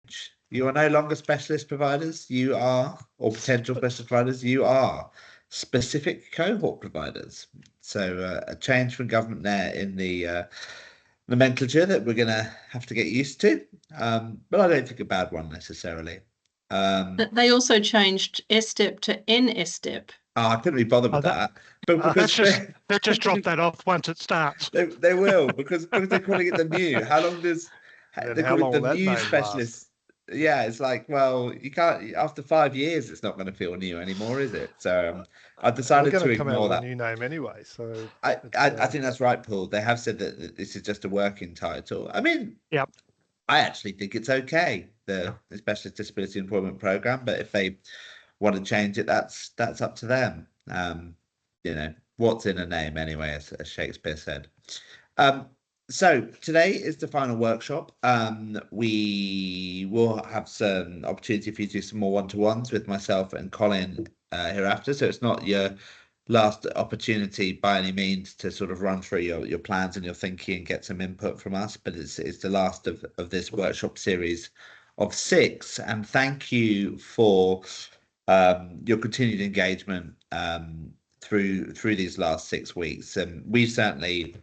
change. You are no longer specialist providers. You are, or potential specialist providers, you are specific cohort providers. So a change from government there in the nomenclature that we're going to have to get used to. But I don't think a bad one necessarily. They also changed SDEP to NSDEP. I couldn't be bothered with that. But because they just drop that off once it starts. They will, because they're calling it the new. How long does they call it the new specialist? Yeah, it's like, well, you can't, after 5 years, it's not going to feel new anymore, is it? So I've decided to ignore that. A new name anyway. So I think that's right, Paul. They have said that this is just a working title. I mean, yep. I actually think it's okay, the Specialist Disability Employment Programme, but if they want to change it, that's up to them. You know, what's in a name anyway, as Shakespeare said. So today is the final workshop. We will have some opportunity for you to do some more one-to-ones with myself and Colin hereafter. So it's not your last opportunity by any means to sort of run through your plans and your thinking and get some input from us, but it's the last of this workshop series of 6. And thank you for your continued engagement through these last 6 weeks. And we certainly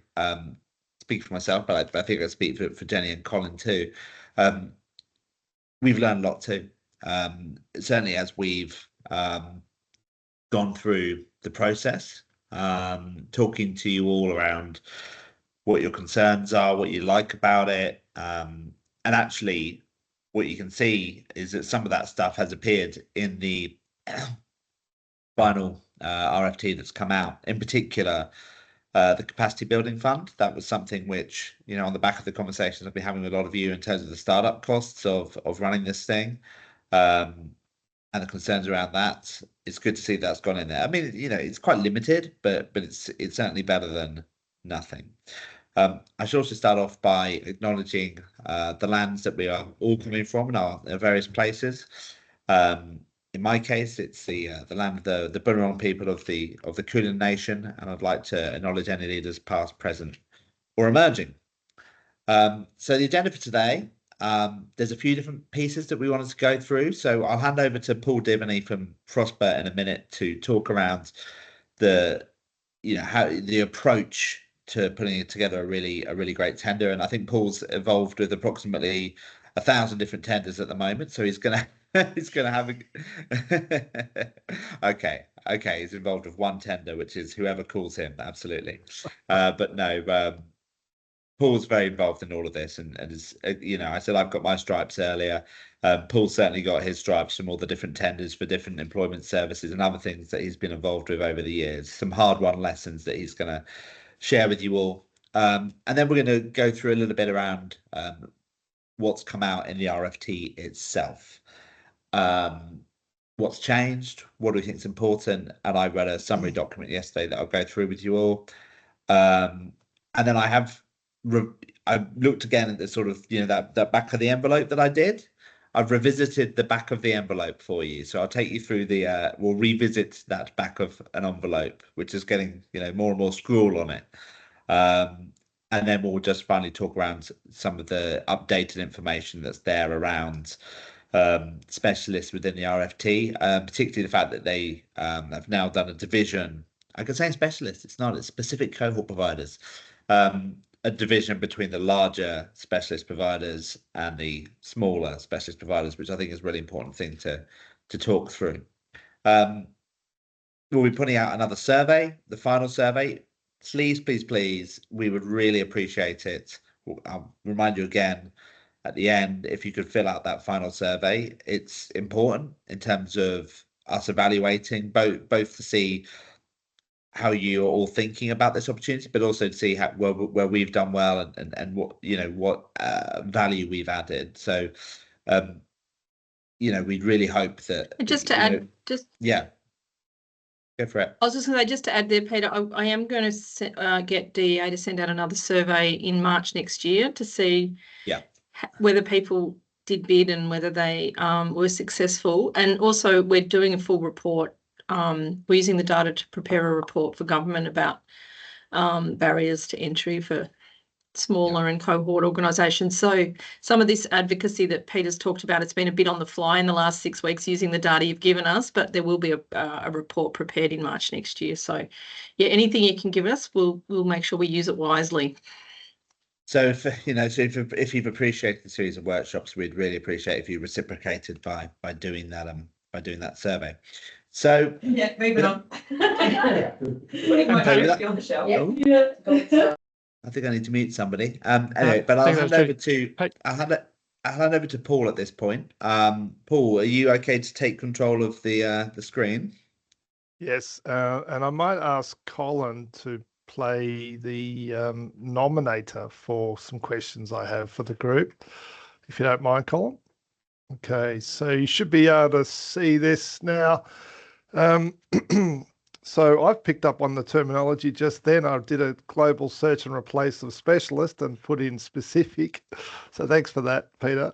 speak for myself, but I think I speak for Jenny and Colin too. We've learned a lot too. Certainly as we've gone through the process, talking to you all around what your concerns are, what you like about it, and actually what you can see is that some of that stuff has appeared in the final RFT that's come out. In particular, the capacity building fund. That was something which, you know, on the back of the conversations I've been having with a lot of you in terms of the startup costs of running this thing, and the concerns around that, it's good to see that's gone in there. I mean, you know, it's quite limited, but it's certainly better than nothing. I should also start off by acknowledging the lands that we are all coming from in our various places. In my case, it's the land of the Bunurong people of the Kulin Nation, and I'd like to acknowledge any leaders past, present, or emerging. So the agenda for today, there's a few different pieces that we wanted to go through. So I'll hand over to Paul Divney from Frostburt in a minute to talk around how the approach to putting together a really great tender. And I think Paul's involved with approximately 1,000 different tenders at the moment, so he's gonna have okay, he's involved with one tender, which is whoever calls him, absolutely. But no, Paul's very involved in all of this, and is, you know, I said I've got my stripes earlier. Paul's certainly got his stripes from all the different tenders for different employment services and other things that he's been involved with over the years. Some hard-won lessons that he's going to share with you all. And then we're going to go through a little bit around what's come out in the RFT itself. What's changed? What do we think is important? And I read a summary document yesterday that I'll go through with you all. And then I looked again at the sort of, you know, that back of the envelope that I did. I've revisited the back of the envelope for you. So I'll take you through we'll revisit that back of an envelope, which is getting, you know, more and more scroll on it. And then we'll just finally talk around some of the updated information that's there around specialists within the RFT, particularly the fact that they have now done a division. I could say specialist, it's not, it's specific cohort providers. A division between the larger specialist providers and the smaller specialist providers, which I think is a really important thing to talk through. We'll be putting out another survey, the final survey. Please, we would really appreciate it. I'll remind you again at the end, if you could fill out that final survey. It's important in terms of us evaluating, both to see how you're all thinking about this opportunity, but also to see where we've done well and what, you know, what value we've added. So, you know, we'd really hope that. And just to add, yeah, go for it. I was just going to say, just to add there, Peter, I am going to get DEA to send out another survey in March next year to see whether people did bid and whether they were successful. And also, we're doing a full report. We're using the data to prepare a report for government about barriers to entry for smaller and cohort organisations. So some of this advocacy that Peter's talked about, it's been a bit on the fly in the last 6 weeks using the data you've given us, but there will be a report prepared in March next year. So yeah, anything you can give us, we'll make sure we use it wisely. So if you've appreciated the series of workshops, we'd really appreciate if you reciprocated by doing that survey. So yeah, moving on. Putting my that, on the shelf. Yeah. I think I need to mute somebody. Anyway, but I'll hand over to Paul at this point. Paul, are you okay to take control of the screen? Yes, and I might ask Colin to play the nominator for some questions I have for the group, if you don't mind, Colin. Okay, so you should be able to see this now. So I've picked up on the terminology just then. I did a global search and replace of specialist and put in specific. So thanks for that, Peter.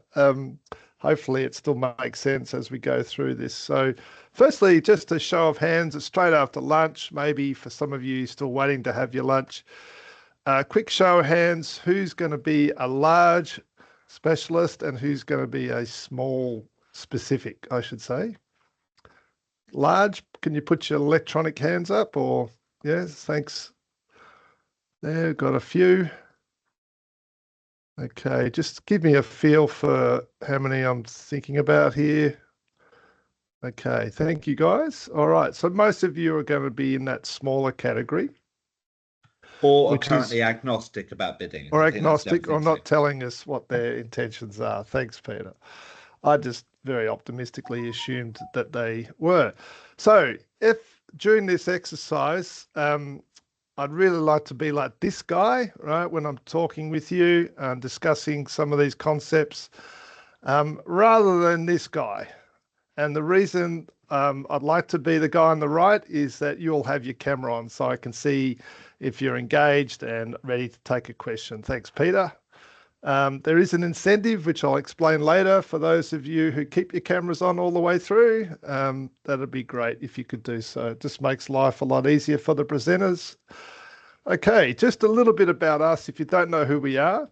Hopefully it still makes sense as we go through this. So firstly, just a show of hands, it's straight after lunch, maybe for some of you still waiting to have your lunch. Quick show of hands, who's going to be a large specialist and who's going to be a small specific, I should say. Large, can you put your electronic hands up? Or yes, thanks. There, got a few. Okay, just give me a feel for how many I'm thinking about here. Okay, thank you guys. All right, so most of you are going to be in that smaller category. Or are currently agnostic about bidding. Or agnostic, or not telling us what their intentions are. Thanks, Peter. I just very optimistically assumed that they were. So if during this exercise, I'd really like to be like this guy, right, when I'm talking with you and discussing some of these concepts, rather than this guy. And the reason I'd like to be the guy on the right is that you'll have your camera on so I can see if you're engaged and ready to take a question. Thanks, Peter. There is an incentive, which I'll explain later, for those of you who keep your cameras on all the way through. That'd be great if you could do so. It just makes life a lot easier for the presenters. Okay, just a little bit about us if you don't know who we are.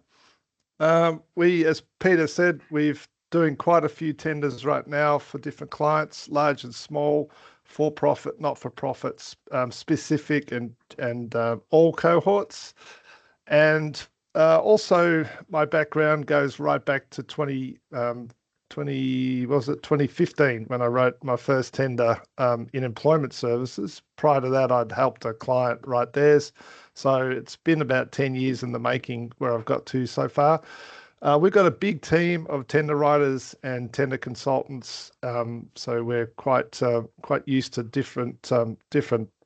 We, as Peter said, we've doing quite a few tenders right now for different clients, large and small, for-profit, not-for-profits, specific and all cohorts. And also, my background goes right back to 2015 when I wrote my first tender in employment services. Prior to that, I'd helped a client write theirs. So it's been about 10 years in the making where I've got to so far. We've got a big team of tender writers and tender consultants. So we're quite used to different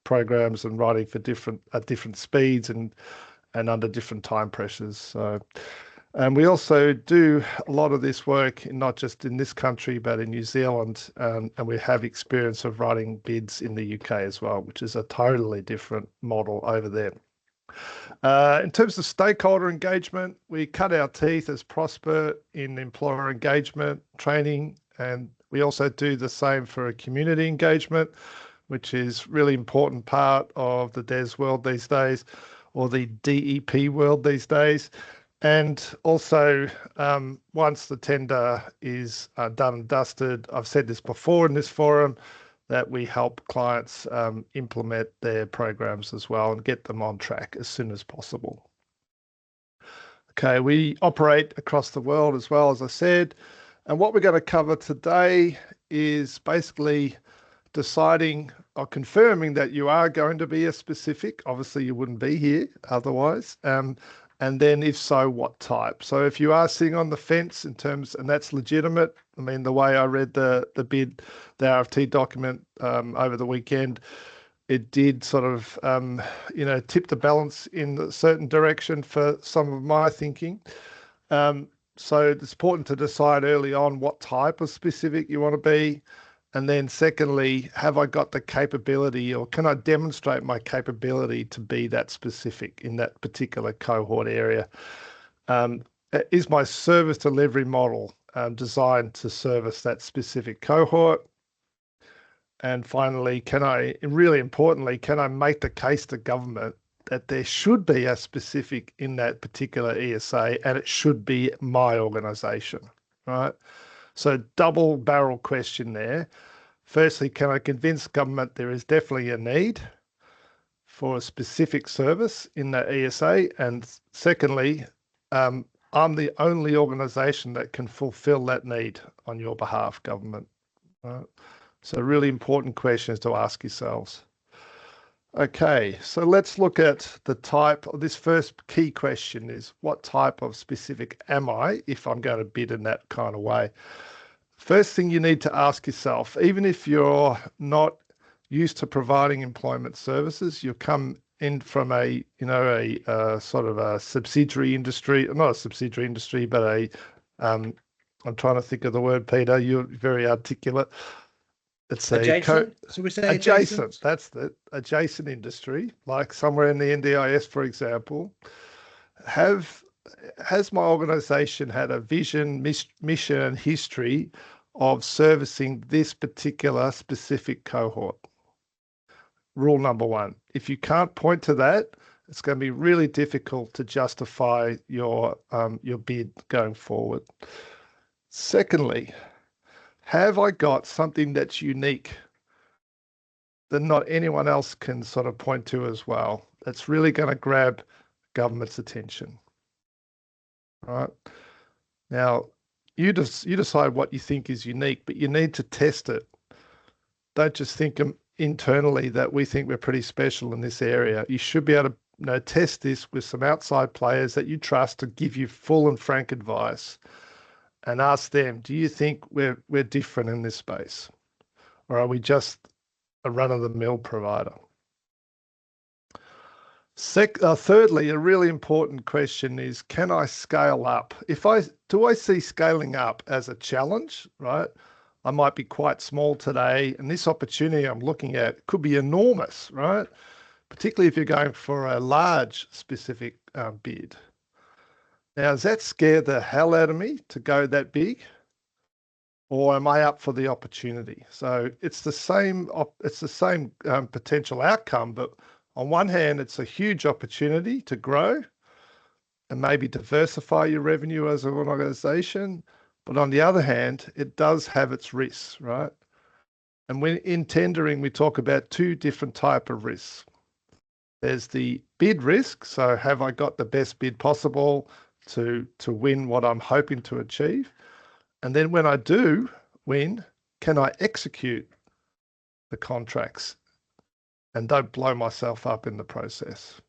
programs and writing for different speeds and under different time pressures. So, and we also do a lot of this work not just in this country, but in New Zealand. And we have experience of writing bids in the UK as well, which is a totally different model over there. In terms of stakeholder engagement, we cut our teeth as Prosper in employer engagement training, and we also do the same for a community engagement, which is really important part of the DES world these days, or the DEP world these days. And also, once the tender is done and dusted, I've said this before in this forum, that we help clients implement their programs as well and get them on track as soon as possible. Okay, we operate across the world as well, as I said. And what we're going to cover today is basically deciding or confirming that you are going to be a specific. Obviously, you wouldn't be here otherwise. And then if so, what type? So if you are sitting on the fence in terms, and that's legitimate. I mean, the way I read the bid, the RFT document over the weekend, it did sort of, tip the balance in a certain direction for some of my thinking. So it's important to decide early on what type of specific you want to be. And then secondly, have I got the capability, or can I demonstrate my capability to be that specific in that particular cohort area? Is my service delivery model designed to service that specific cohort? And finally, really importantly, can I make the case to government that there should be a specific in that particular ESA, and it should be my organisation, right? So double barrel question there. Firstly, can I convince government there is definitely a need for a specific service in that ESA? And secondly, I'm the only organisation that can fulfil that need on your behalf, government. Right? So really important questions to ask yourselves. Okay, so let's look at the type of this first key question is, what type of specific am I if I'm going to bid in that kind of way? First thing you need to ask yourself, even if you're not used to providing employment services, you come in from a sort of a subsidiary industry, not a subsidiary industry, but I'm trying to think of the word, Peter, you're very articulate. It's adjacent. So we say adjacent. That's the adjacent industry, like somewhere in the NDIS, for example. Has my organisation had a vision, mission, and history of servicing this particular specific cohort? Rule number one. If you can't point to that, it's going to be really difficult to justify your bid going forward. Secondly, have I got something that's unique that not anyone else can sort of point to as well, that's really going to grab government's attention? All right. Now, you decide what you think is unique, but you need to test it. Don't just think internally that we think we're pretty special in this area. You should be able to test this with some outside players that you trust to give you full and frank advice. And ask them, do you think we're different in this space? Or are we just a run-of-the-mill provider? Thirdly, a really important question is, can I scale up? Do I see scaling up as a challenge, right? I might be quite small today, and this opportunity I'm looking at could be enormous, right? Particularly if you're going for a large specific bid. Now, does that scare the hell out of me to go that big? Or am I up for the opportunity? So it's the same potential outcome, but on one hand, it's a huge opportunity to grow and maybe diversify your revenue as an organisation. But on the other hand, it does have its risks, right? And when in tendering, we talk about two different types of risks. There's the bid risk. So have I got the best bid possible to win what I'm hoping to achieve? And then when I do win, can I execute the contracts and don't blow myself up in the process?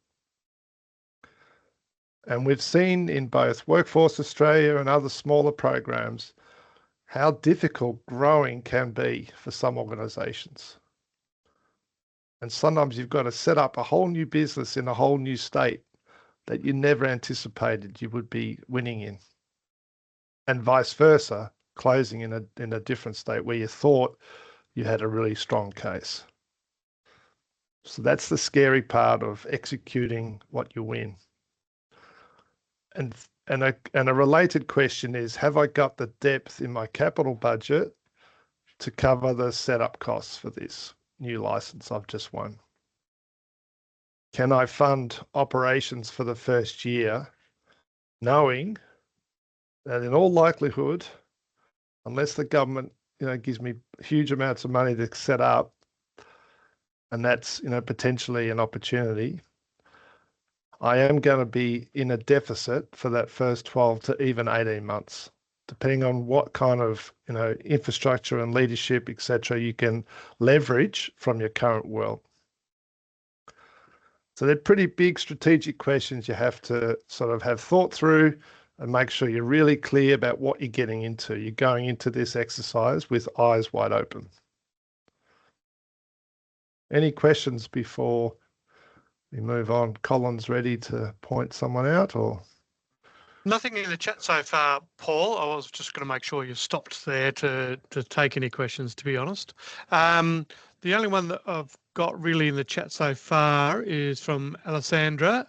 And we've seen in both Workforce Australia and other smaller programs how difficult growing can be for some organisations. And sometimes you've got to set up a whole new business in a whole new state that you never anticipated you would be winning in. And vice versa, closing in a different state where you thought you had a really strong case. So that's the scary part of executing what you win. And a related question is, have I got the depth in my capital budget to cover the setup costs for this new license I've just won? Can I fund operations for the first year, knowing that in all likelihood, unless the government, gives me huge amounts of money to set up, and that's, potentially an opportunity, I am going to be in a deficit for that first 12 to even 18 months, depending on what kind of, infrastructure and leadership, etc., you can leverage from your current world. So they're pretty big strategic questions you have to sort of have thought through and make sure you're really clear about what you're getting into. You're going into this exercise with eyes wide open. Any questions before we move on? Colin's ready to point someone out, or? Nothing in the chat so far, Paul. I was just going to make sure you stopped there to take any questions, to be honest. The only one that I've got really in the chat so far is from Alessandra.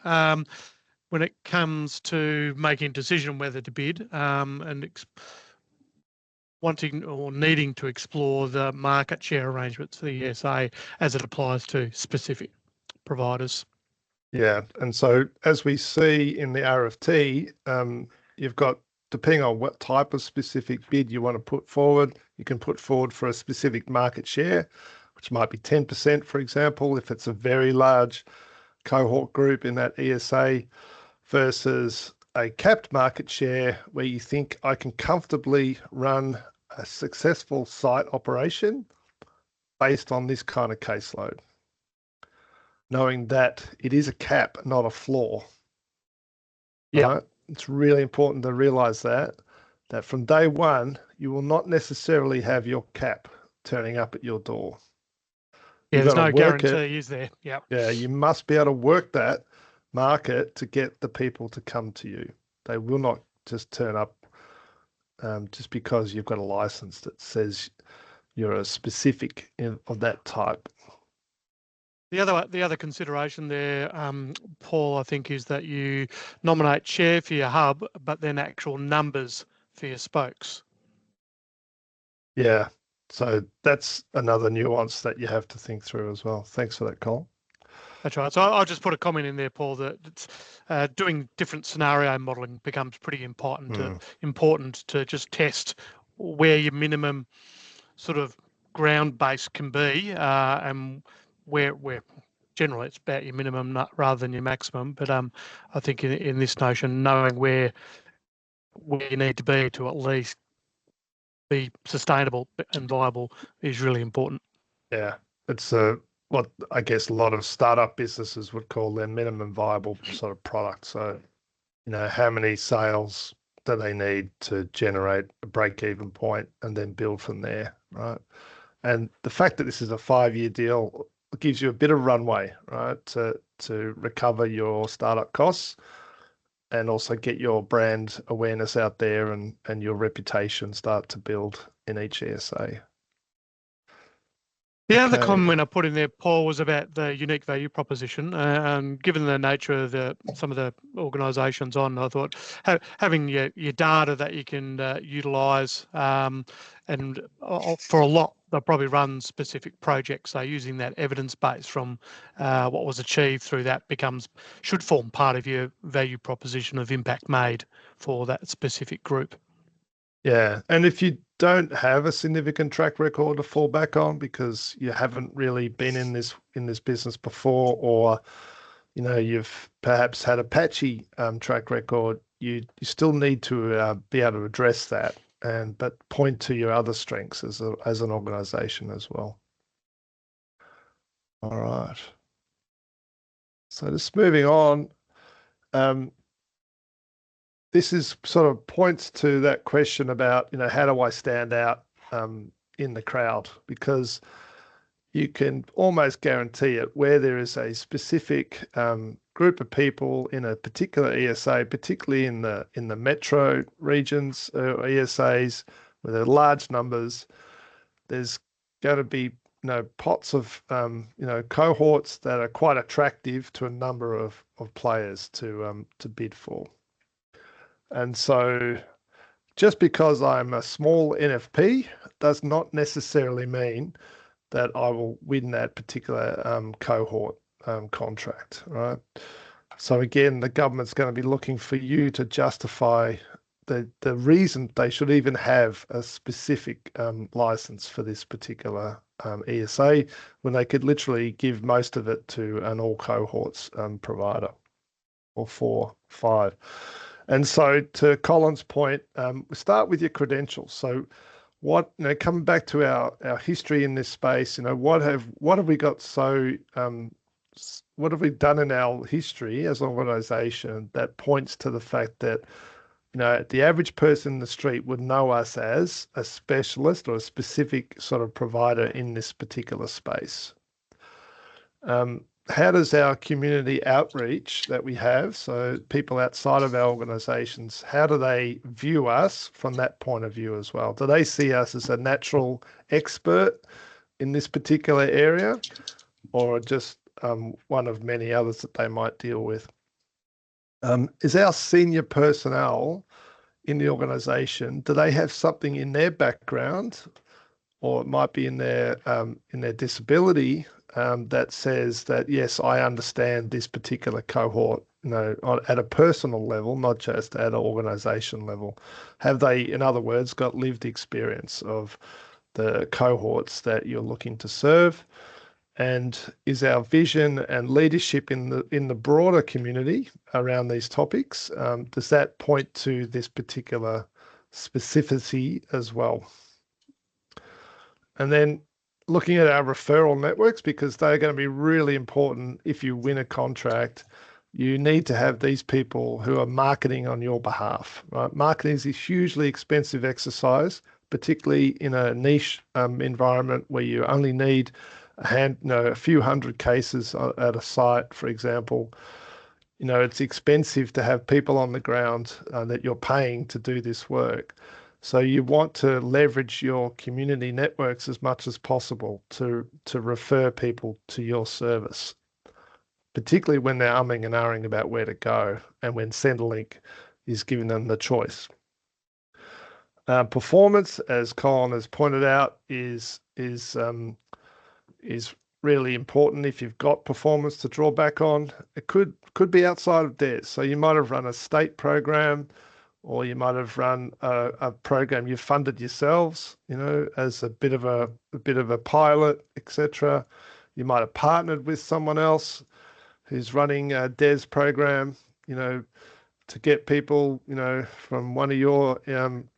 When it comes to making a decision whether to bid and wanting or needing to explore the market share arrangements for the ESA as it applies to specific providers. Yeah, and so as we see in the RFT, you've got, depending on what type of specific bid you want to put forward, you can put forward for a specific market share, which might be 10%, for example, if it's a very large cohort group in that ESA, versus a capped market share where you think I can comfortably run a successful site operation based on this kind of caseload, knowing that it is a cap, not a floor. Yeah. Right? It's really important to realize that from day one, you will not necessarily have your cap turning up at your door. Yeah, there's no guarantee, it. is there? Yeah. Yeah, you must be able to work that market to get the people to come to you. They will not just turn up just because you've got a license that says you're a specific of that type. The other consideration there, Paul, I think, is that you nominate chair for your hub, but then actual numbers for your spokes. Yeah, so that's another nuance that you have to think through as well. Thanks for that, Colin. That's right. So I'll just put a comment in there, Paul, that it's, doing different scenario modelling becomes pretty important to just test where your minimum sort of ground base can be, and where generally it's about your minimum rather than your maximum. But I think in this notion, knowing where you need to be to at least be sustainable and viable is really important. Yeah, it's what I guess a lot of startup businesses would call their minimum viable sort of product. So, how many sales do they need to generate a break-even point and then build from there, right? And the fact that this is a 5-year deal gives you a bit of runway, right, to recover your startup costs and also get your brand awareness out there and your reputation start to build in each ESA. The other comment I put in there, Paul, was about the unique value proposition. Given the nature of some of the organisations on, I thought having your data that you can utilise, and for a lot, they'll probably run specific projects. So using that evidence base from what was achieved through that should form part of your value proposition of impact made for that specific group. Yeah, and if you don't have a significant track record to fall back on because you haven't really been in this business before, or you've perhaps had a patchy track record, you still need to be able to address that but point to your other strengths as an organisation as well. All right. So just moving on. This is sort of points to that question about, how do I stand out in the crowd? Because you can almost guarantee it where there is a specific group of people in a particular ESA, particularly in the metro regions, ESAs, where there are large numbers. There's going to be pots of cohorts that are quite attractive to a number of players to bid for. And so just because I'm a small NFP does not necessarily mean that I will win that particular cohort contract, right? So again, the government's going to be looking for you to justify the reason they should even have a specific license for this particular ESA when they could literally give most of it to an all cohorts provider, or 4, 5. And so to Colin's point, start with your credentials. So what, coming back to our history in this space, what have we got what have we done in our history as an organisation that points to the fact that, the average person in the street would know us as a specialist or a specific sort of provider in this particular space? How does our community outreach that we have, so people outside of our organisations, how do they view us from that point of view as well? Do they see us as a natural expert in this particular area, or just one of many others that they might deal with? Is our senior personnel in the organisation, do they have something in their background, or it might be in their disability that says that, yes, I understand this particular cohort, at a personal level, not just at an organisation level? Have they, in other words, got lived experience of the cohorts that you're looking to serve? And is our vision and leadership in the broader community around these topics, does that point to this particular specificity as well? And then looking at our referral networks, because they're going to be really important if you win a contract. You need to have these people who are marketing on your behalf, right? Marketing is a hugely expensive exercise, particularly in a niche environment where you only need a few hundred cases at a site, for example. It's expensive to have people on the ground that you're paying to do this work. So you want to leverage your community networks as much as possible to refer people to your service, particularly when they're umming and ahhing about where to go and when Centrelink is giving them the choice. Performance, as Colin has pointed out, is really important. If you've got performance to draw back on, it could be outside of DES. So you might have run a state program, or you might have run a program you've funded yourselves, as a bit of a pilot, etc. You might have partnered with someone else who's running a DES program, to get people, from one of your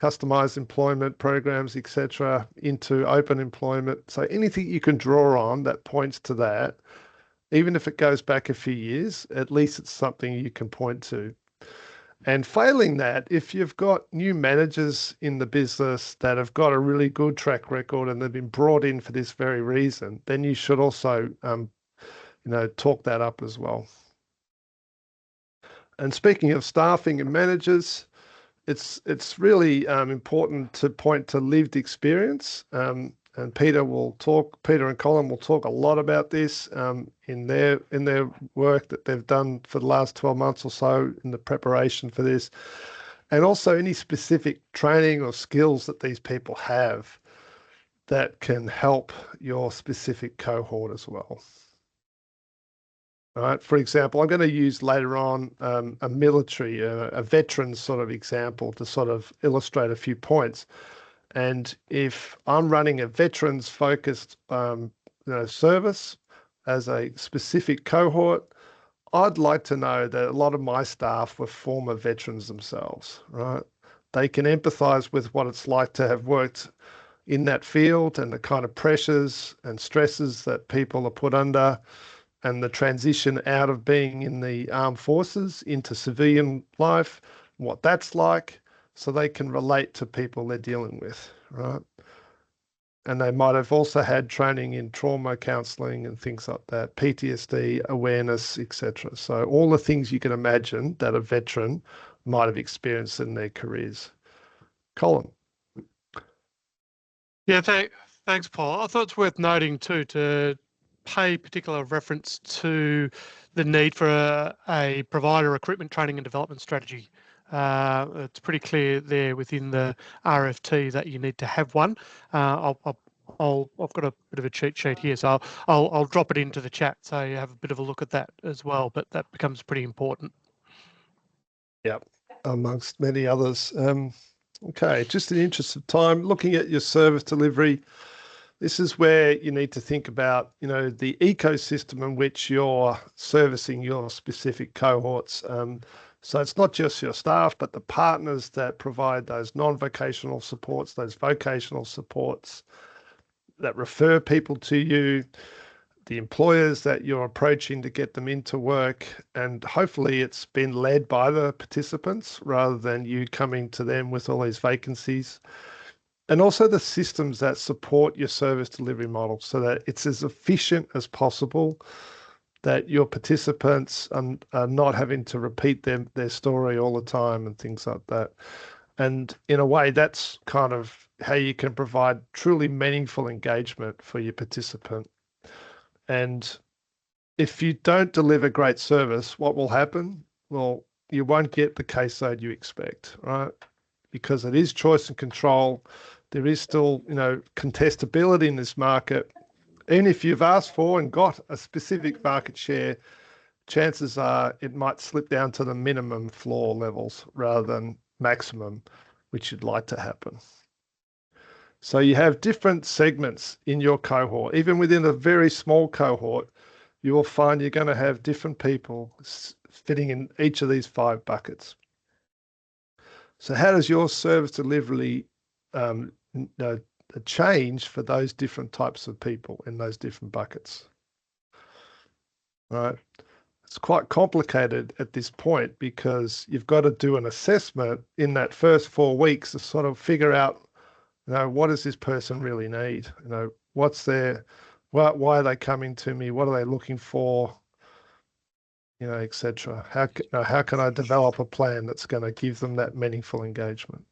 customized employment programs, etc., into open employment. So anything you can draw on that points to that, even if it goes back a few years, at least it's something you can point to. And failing that, if you've got new managers in the business that have got a really good track record and they've been brought in for this very reason, then you should also, talk that up as well. And speaking of staffing and managers, it's really important to point to lived experience. And Peter and Colin will talk a lot about this in their work that they've done for the last 12 months or so in the preparation for this, and also any specific training or skills that these people have that can help your specific cohort as well. All right. For example, I'm going to use later on a military, a veteran sort of example to sort of illustrate a few points. And if I'm running a veterans focused service as a specific cohort, I'd like to know that a lot of my staff were former veterans themselves, right? They can empathize with what it's like to have worked in that field and the kind of pressures and stresses that people are put under, and the transition out of being in the armed forces into civilian life, what that's like, so they can relate to people they're dealing with, right? And they might have also had training in trauma counselling and things like that, PTSD, awareness, etc. So all the things you can imagine that a veteran might have experienced in their careers. Colin. Yeah, thanks, Paul. I thought it's worth noting too to pay particular reference to the need for a provider recruitment, training and development strategy. It's pretty clear there within the RFT that you need to have one. I've got a bit of a cheat sheet here, so I'll drop it into the chat so you have a bit of a look at that as well. But that becomes pretty important. Yep, amongst many others. Okay, just in the interest of time, looking at your service delivery, this is where you need to think about, the ecosystem in which you're servicing your specific cohorts. So it's not just your staff, but the partners that provide those non-vocational supports, those vocational supports that refer people to you, the employers that you're approaching to get them into work, and hopefully it's been led by the participants rather than you coming to them with all these vacancies. And also the systems that support your service delivery model so that it's as efficient as possible, that your participants are not having to repeat their story all the time and things like that. And in a way, that's kind of how you can provide truly meaningful engagement for your participant. And if you don't deliver great service, what will happen? Well, you won't get the caseload you expect, right? Because it is choice and control. There is still, contestability in this market. even if you've asked for and got a specific market share, chances are it might slip down to the minimum floor levels rather than maximum, which you'd like to happen. So you have different segments in your cohort. Even within a very small cohort, you will find you're going to have different people fitting in each of these 5 buckets. So how does your service delivery change for those different types of people in those different buckets? Right. It's quite complicated at this point because you've got to do an assessment in that first 4 weeks to sort of figure out, what does this person really need? What's their, why are they coming to me? What are they looking for? Etc. How can I develop a plan that's going to give them that meaningful engagement?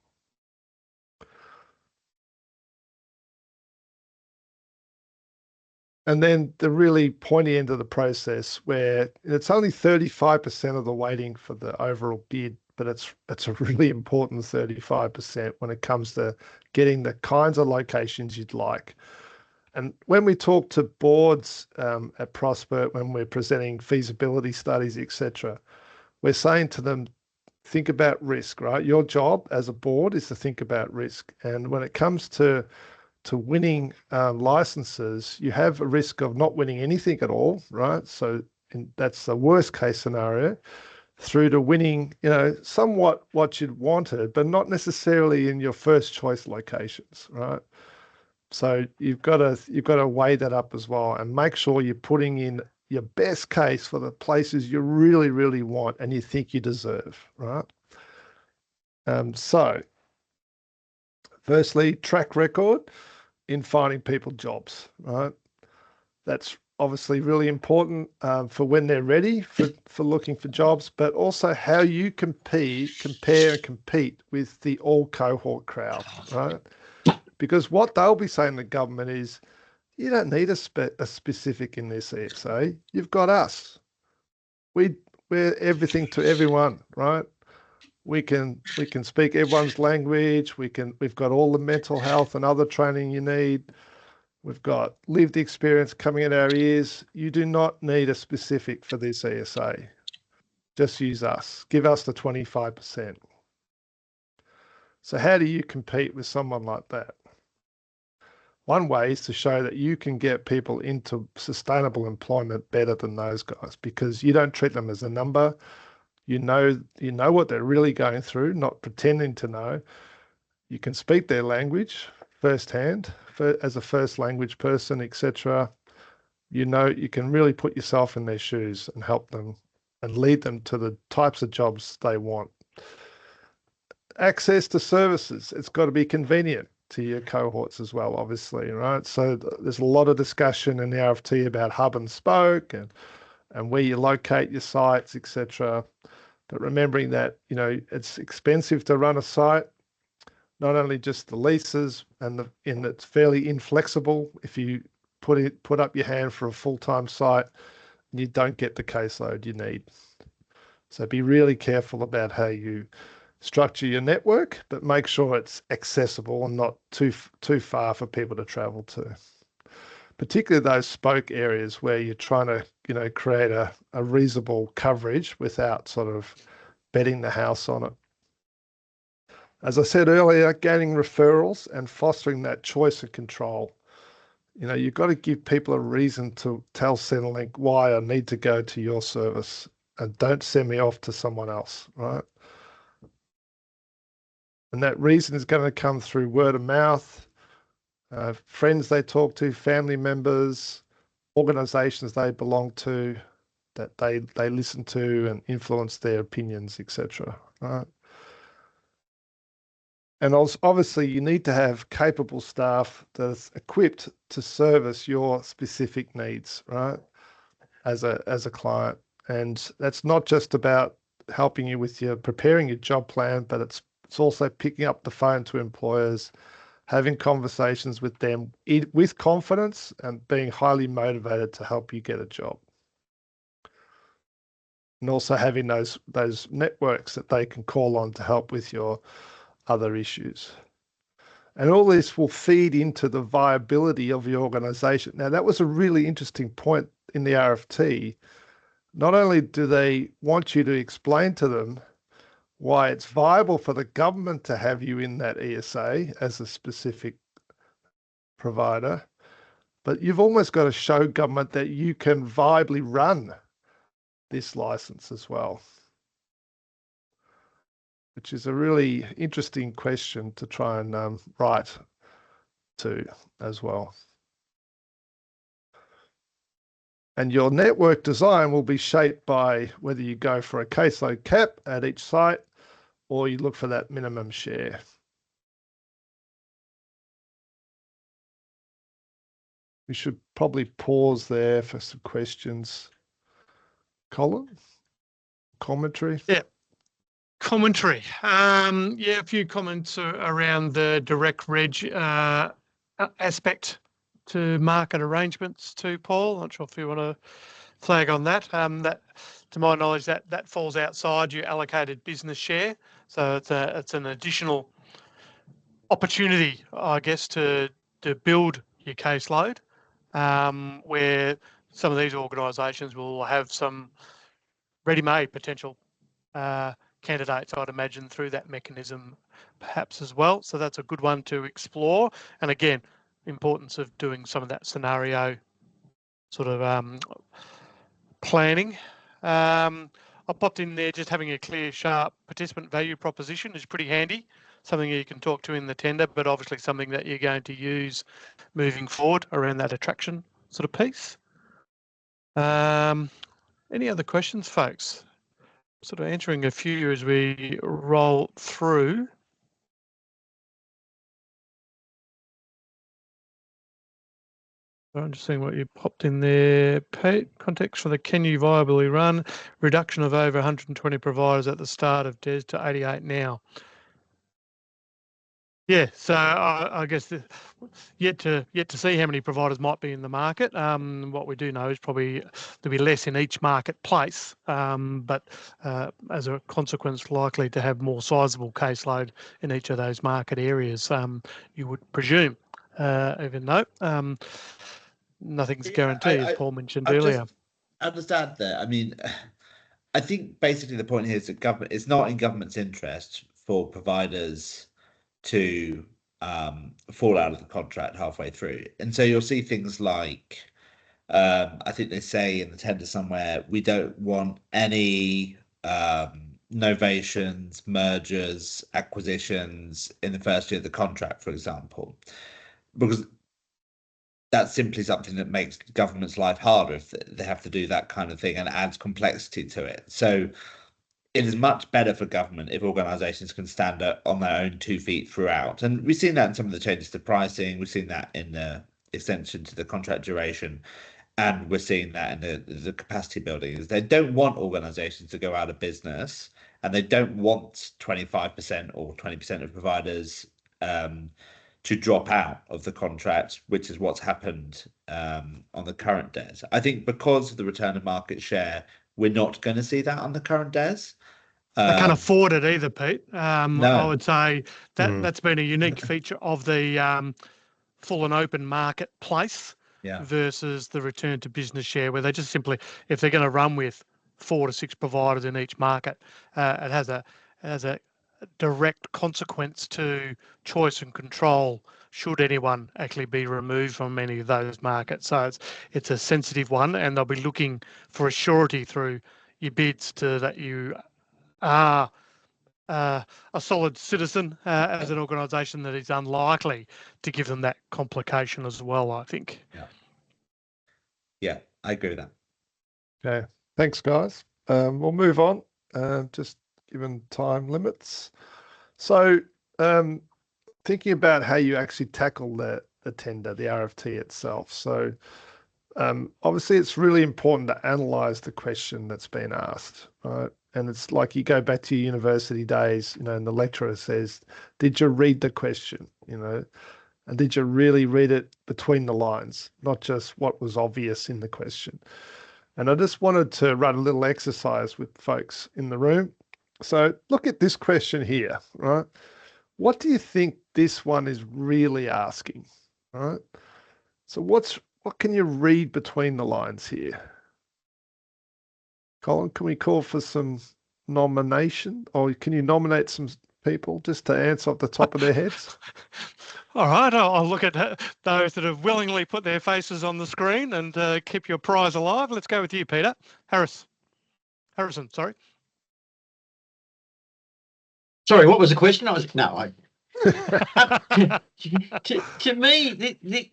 And then the really pointy end of the process where it's only 35% of the weighting for the overall bid, but it's a really important 35% when it comes to getting the kinds of locations you'd like. And when we talk to boards at Prosper, when we're presenting feasibility studies, etc., we're saying to them, think about risk, right? Your job as a board is to think about risk. And when it comes to winning licenses, you have a risk of not winning anything at all, right? So that's the worst case scenario, through to winning, somewhat what you'd wanted, but not necessarily in your first choice locations, right? So you've got to weigh that up as well and make sure you're putting in your best case for the places you really, really want and you think you deserve, right? So firstly, track record in finding people jobs, right? That's obviously really important for when they're ready for looking for jobs, but also how you compare and compete with the all cohort crowd, right? Because what they'll be saying to government is, you don't need a specific in this CSA. You've got us. We're everything to everyone, right? We can speak everyone's language. We've got all the mental health and other training you need. We've got lived experience coming in our ears. You do not need a specific for this ESA. Just use us. Give us the 25%. So how do you compete with someone like that? One way is to show that you can get people into sustainable employment better than those guys because you don't treat them as a number. You know what they're really going through, not pretending to know. You can speak their language firsthand as a first language person, etc. You can really put yourself in their shoes and help them and lead them to the types of jobs they want. Access to services. It's got to be convenient to your cohorts as well, obviously, right? So there's a lot of discussion in the RFT about hub and spoke and where you locate your sites, etc. But remembering that, it's expensive to run a site, not only just the leases and it's fairly inflexible. If you put up your hand for a full-time site, you don't get the caseload you need. So be really careful about how you structure your network, but make sure it's accessible and not too far for people to travel to. Particularly those spoke areas where you're trying to, create a reasonable coverage without sort of betting the house on it. As I said earlier, gaining referrals and fostering that choice and control. You've got to give people a reason to tell Centrelink why I need to go to your service and don't send me off to someone else, right? And that reason is going to come through word of mouth, friends they talk to, family members, organizations they belong to, that they listen to and influence their opinions, etc. Right? And also, obviously, you need to have capable staff that's equipped to service your specific needs, right? As a client, and that's not just about helping you with preparing your job plan, but it's also picking up the phone to employers, having conversations with them with confidence and being highly motivated to help you get a job. And also having those networks that they can call on to help with your other issues. And all this will feed into the viability of your organisation. Now, that was a really interesting point in the RFT. Not only do they want you to explain to them why it's viable for the government to have you in that ESA as a specific provider, but you've almost got to show government that you can viably run this license as well, which is a really interesting question to try and write to as well. And your network design will be shaped by whether you go for a caseload cap at each site or you look for that minimum share. We should probably pause there for some questions. Colin? Commentary? Yeah. Commentary. Yeah, a few comments around the direct reg aspect to market arrangements too, Paul. Not sure if you want to flag on that. That, to my knowledge, that falls outside your allocated business share. So it's an additional opportunity, I guess, to build your caseload, where some of these organisations will have some ready-made potential candidates, I'd imagine, through that mechanism perhaps as well. So that's a good one to explore. And again, importance of doing some of that scenario sort of planning. I popped in there just having a clear, sharp participant value proposition is pretty handy. Something you can talk to in the tender, but obviously something that you're going to use moving forward around that attraction sort of piece. Any other questions, folks? Sort of answering a few as we roll through. I'm just seeing what you popped in there, Pete. Context for the can you viably run? Reduction of over 120 providers at the start of DES to 88 now. Yeah, so I guess yet to see how many providers might be in the market. What we do know is probably there'll be less in each marketplace, but as a consequence, likely to have more sizable caseload in each of those market areas. You would presume, even though nothing's guaranteed, as Paul mentioned earlier. I understand that. I mean, I think basically the point here is that government, it's not in government's interest for providers to fall out of the contract halfway through. And so you'll see things like, I think they say in the tender somewhere, we don't want any novations, mergers, acquisitions in the first year of the contract, for example, because that's simply something that makes government's life harder if they have to do that kind of thing and adds complexity to it. So it is much better for government if organisations can stand up on their own 2 feet throughout. And we've seen that in some of the changes to pricing. We've seen that in the extension to the contract duration. And we're seeing that in the capacity building. They don't want organisations to go out of business, and they don't want 25% or 20% of providers to drop out of the contract, which is what's happened on the current DES. I think because of the return of market share, we're not going to see that on the current DES. I can't afford it either, Pete. No. I would say that's been a unique feature of the full and open marketplace versus the return to business share, where they just simply, if they're going to run with 4 to 6 providers in each market, it has a direct consequence to choice and control should anyone actually be removed from any of those markets. So it's a sensitive one, and they'll be looking for a surety through your bids to that you are a solid citizen as an organisation that is unlikely to give them that complication as well, I think. Yeah, I agree with that. Okay, thanks, guys. We'll move on, just given time limits. So thinking about how you actually tackle the tender, the RFT itself. So obviously it's really important to analyse the question that's been asked, right? And it's like you go back to your university days, you know, and the lecturer says, did you read the question, you know, and did you really read it between the lines, not just what was obvious in the question? And I just wanted to run a little exercise with folks in the room. So look at this question here, right? What do you think this one is really asking? All right. So what can you read between the lines here? Colin, can we call for some nomination, or can you nominate some people just to answer off the top of their heads? All right, I'll look at those that have willingly put their faces on the screen and keep your prize alive. Let's go with you, Peter. Harrison, sorry. Sorry, what was the question? To me,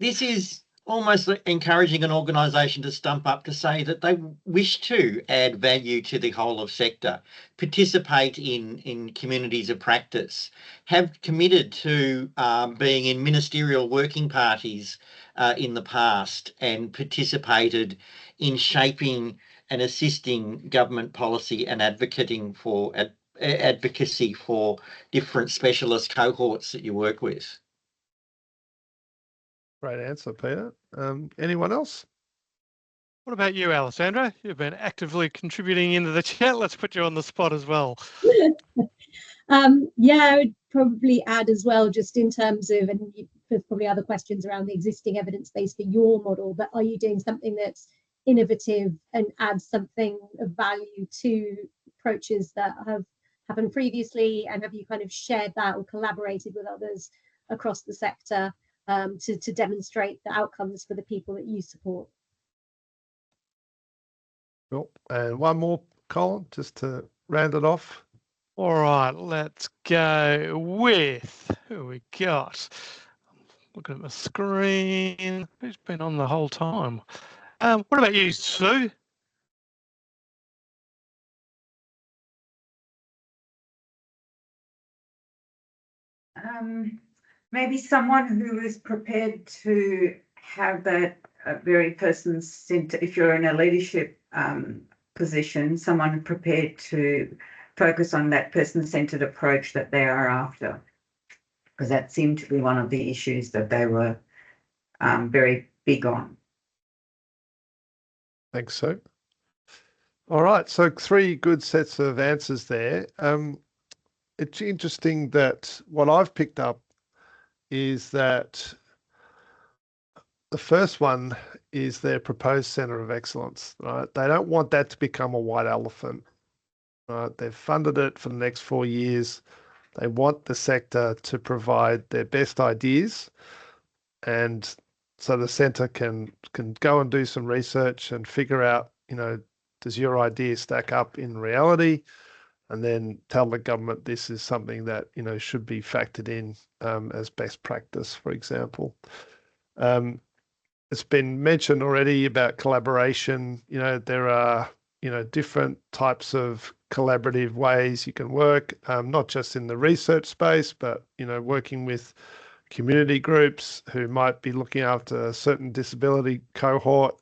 this is almost encouraging an organisation to stump up to say that they wish to add value to the whole of sector, participate in communities of practice, have committed to being in ministerial working parties in the past, and participated in shaping and assisting government policy and advocacy for different specialist cohorts that you work with. Great answer, Peter. Anyone else? What about you, Alessandra? You've been actively contributing into the chat. Let's put you on the spot as well. Yeah, I would probably add as well, just in terms of, and there's probably other questions around the existing evidence base for your model, but are you doing something that's innovative and adds something of value to approaches that have happened previously, and have you kind of shared that or collaborated with others across the sector to demonstrate the outcomes for the people that you support? Cool. And one more, Colin, just to round it off. All right, let's go with who we got. Looking at my screen. Who's been on the whole time? What about you, Sue? Maybe someone who is prepared to have that very person-centered, if you're in a leadership position, someone prepared to focus on that person-centered approach that they are after, because that seemed to be one of the issues that they were very big on. Thanks, Sue. All right, so 3 good sets of answers there. It's interesting that what I've picked up is that the first one is their proposed centre of excellence. Right? They don't want that to become a white elephant. Right? They've funded it for the next 4 years. They want the sector to provide their best ideas, and so the centre can go and do some research and figure out, does your idea stack up in reality? And then tell the government this is something that, should be factored in as best practice, for example. It's been mentioned already about collaboration. There are, different types of collaborative ways you can work, not just in the research space, but, working with community groups who might be looking after a certain disability cohort.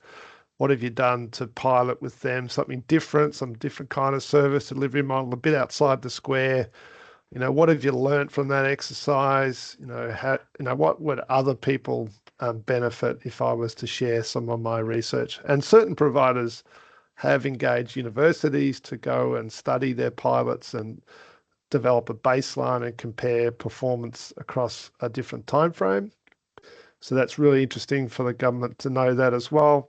What have you done to pilot with them something different, some different kind of service delivery model, a bit outside the square? What have you learned from that exercise? What would other people benefit if I was to share some of my research? And certain providers have engaged universities to go and study their pilots and develop a baseline and compare performance across a different time frame. So that's really interesting for the government to know that as well.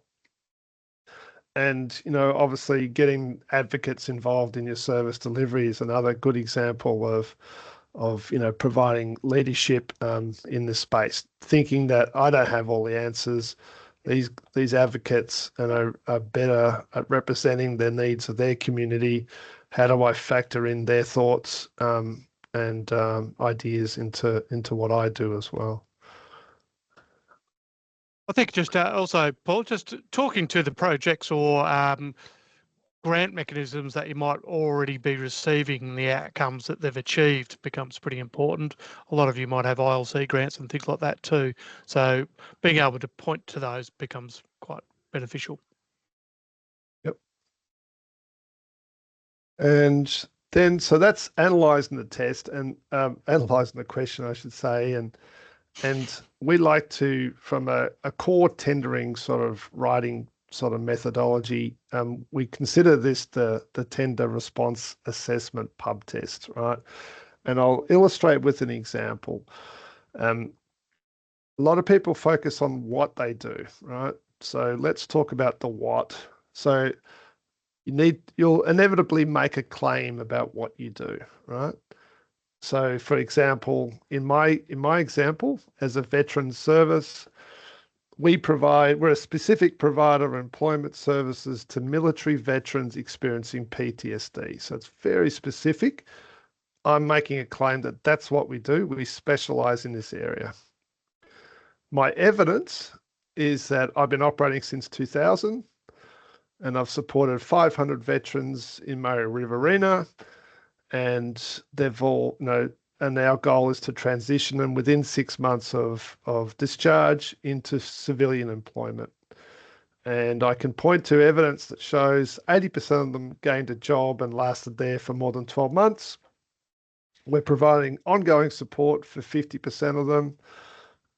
And, obviously getting advocates involved in your service delivery is another good example of providing leadership in this space, thinking that I don't have all the answers. These advocates are better at representing the needs of their community. How do I factor in their thoughts and ideas into what I do as well? I think just also, Paul, just talking to the projects or grant mechanisms that you might already be receiving, the outcomes that they've achieved becomes pretty important. A lot of you might have ILC grants and things like that too. So being able to point to those becomes quite beneficial. Yep. And then, so that's analysing the test and analysing the question, I should say, and we like to, from a core tendering sort of writing sort of methodology, we consider this the tender response assessment pub test, right? And I'll illustrate with an example. A lot of people focus on what they do, right? So let's talk about the what. So you'll inevitably make a claim about what you do, right? So for example, in my example, as a veteran service, we're a specific provider of employment services to military veterans experiencing PTSD. So it's very specific. I'm making a claim that that's what we do. We specialize in this area. My evidence is that I've been operating since 2000 and I've supported 500 veterans in Murray Riverina, and they've all, and our goal is to transition them within 6 months of discharge into civilian employment. And I can point to evidence that shows 80% of them gained a job and lasted there for more than 12 months. We're providing ongoing support for 50% of them,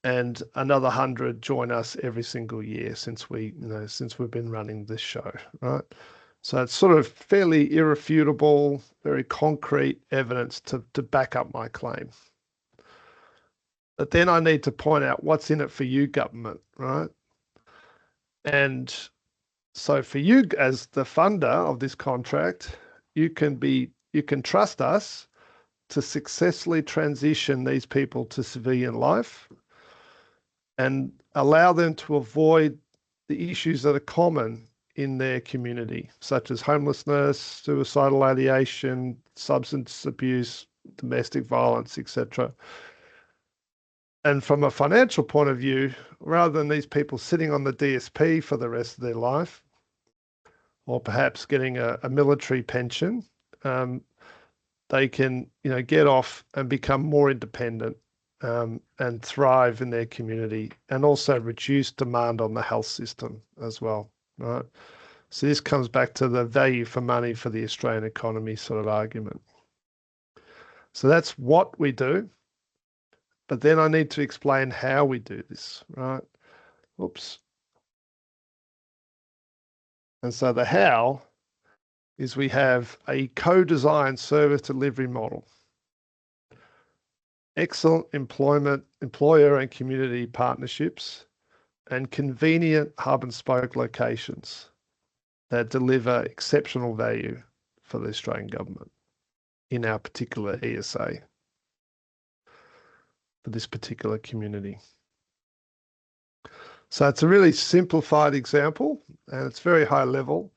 and another 100 join us every single year since we've been running this show, right? So it's sort of fairly irrefutable, very concrete evidence to back up my claim. But then I need to point out what's in it for you, government, right? And so for you as the funder of this contract, you can trust us to successfully transition these people to civilian life and allow them to avoid the issues that are common in their community, such as homelessness, suicidal ideation, substance abuse, domestic violence, etc. And from a financial point of view, rather than these people sitting on the DSP for the rest of their life, or perhaps getting a military pension, they can, get off and become more independent and thrive in their community, and also reduce demand on the health system as well, right? So this comes back to the value for money for the Australian economy sort of argument. So that's what we do, but then I need to explain how we do this, right? Oops. And so the how is we have a co-designed service delivery model, excellent employer and community partnerships, and convenient hub and spoke locations that deliver exceptional value for the Australian government in our particular ESA, for this particular community. So it's a really simplified example, and it's very high level,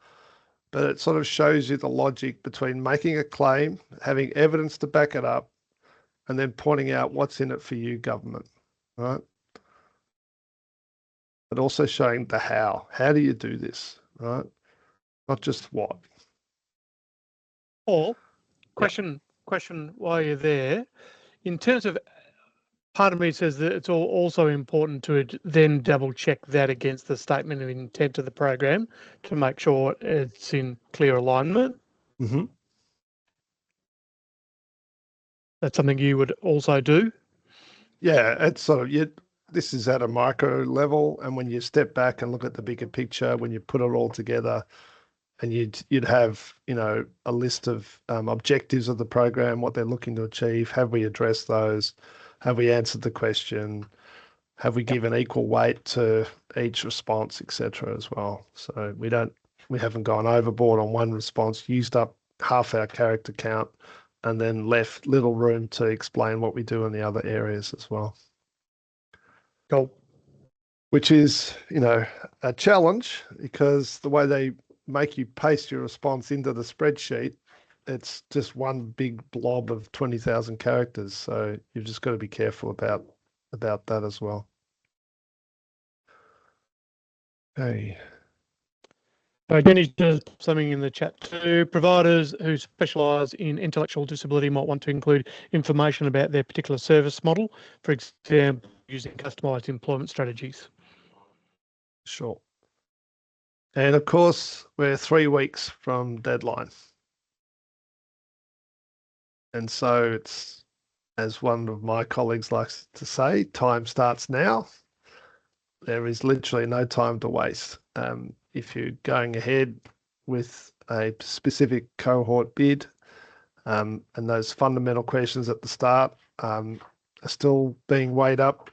but it sort of shows you the logic between making a claim, having evidence to back it up, and then pointing out what's in it for you, government, right? But also showing the how. How do you do this, right? Not just what. Or question while you're there, in terms of, part of me says that it's also important to then double check that against the statement of intent of the program to make sure it's in clear alignment. Mm-hmm. That's something you would also do? Yeah, it's sort of, this is at a micro level, and when you step back and look at the bigger picture, when you put it all together, and you'd have, a list of objectives of the program, what they're looking to achieve. Have we addressed those? Have we answered the question? Have we given equal weight to each response, etc. as well? So we haven't gone overboard on one response, used up half our character count, and then left little room to explain what we do in the other areas as well. Cool. Which is, a challenge, because the way they make you paste your response into the spreadsheet, it's just one big blob of 20,000 characters. So you've just got to be careful about that as well. Okay. Jenny's just something in the chat too. Providers who specialise in intellectual disability might want to include information about their particular service model, for example, using customised employment strategies. Sure. And of course, we're 3 weeks from deadline. And so it's, as one of my colleagues likes to say, time starts now. There is literally no time to waste. If you're going ahead with a specific cohort bid, and those fundamental questions at the start are still being weighed up,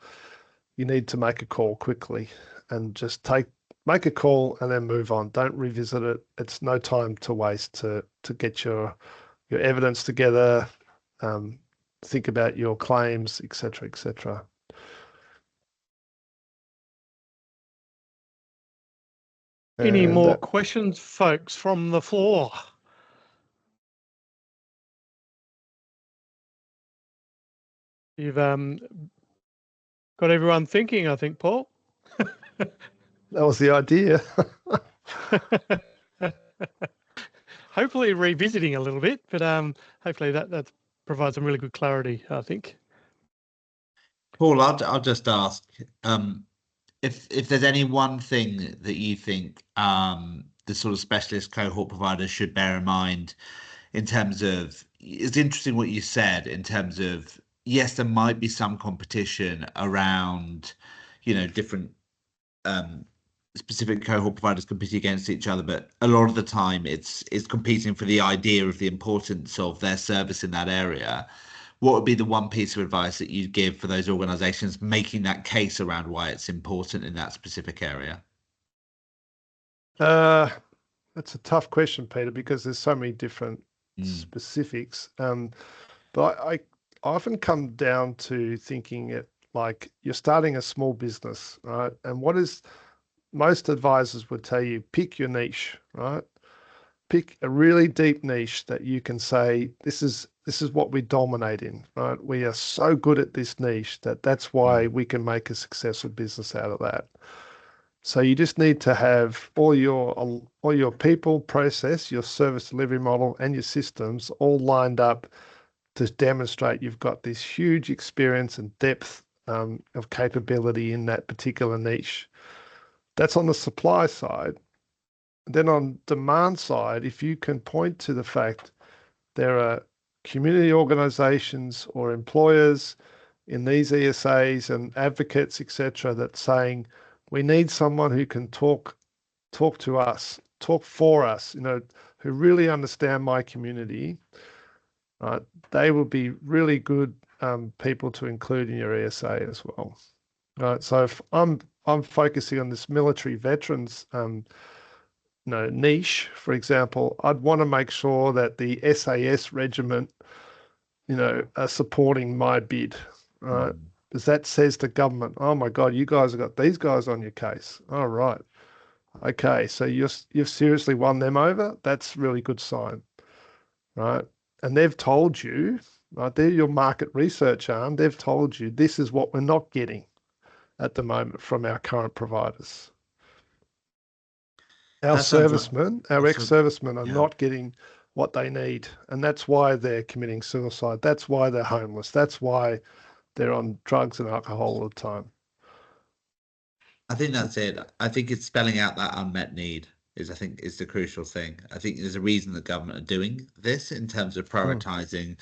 you need to make a call quickly and just make a call and then move on. Don't revisit it. It's no time to waste to get your evidence together, think about your claims, etc., etc. Any more questions, folks, from the floor? You've got everyone thinking, I think, Paul. That was the idea. Hopefully revisiting a little bit, but hopefully that provides some really good clarity, I think. Paul, I'll just ask if there's any one thing that you think the sort of specialist cohort providers should bear in mind in terms of, it's interesting what you said in terms of, yes, there might be some competition around, different specific cohort providers competing against each other, but a lot of the time it's competing for the idea of the importance of their service in that area. What would be the one piece of advice that you'd give for those organizations making that case around why it's important in that specific area? That's a tough question, Peter, because there's so many different specifics. But I often come down to thinking it like you're starting a small business, right? And most advisors would tell you, pick your niche, right? Pick a really deep niche that you can say, this is what we dominate in, right? We are so good at this niche that's why we can make a successful business out of that. So you just need to have all your people, process, your service delivery model, and your systems all lined up to demonstrate you've got this huge experience and depth of capability in that particular niche. That's on the supply side. Then on demand side, if you can point to the fact there are community organizations or employers in these ESAs and advocates, etc., that's saying we need someone who can talk to us, talk for us, who really understand my community, right? They will be really good people to include in your ESA as well, right? So if I'm focusing on this military veterans niche, for example, I'd want to make sure that the SAS regiment, are supporting my bid, right? Because that says to government, oh my God, you guys have got these guys on your case. All right. Okay, so you've seriously won them over. That's a really good sign, right? And they've told you, right? They're your market research arm. They've told you this is what we're not getting at the moment from our current providers. Our servicemen, our ex-servicemen are not getting what they need. And that's why they're committing suicide. That's why they're homeless. That's why they're on drugs and alcohol all the time. I think that's it. I think it's spelling out that unmet need is the crucial thing. I think there's a reason the government are doing this in terms of prioritizing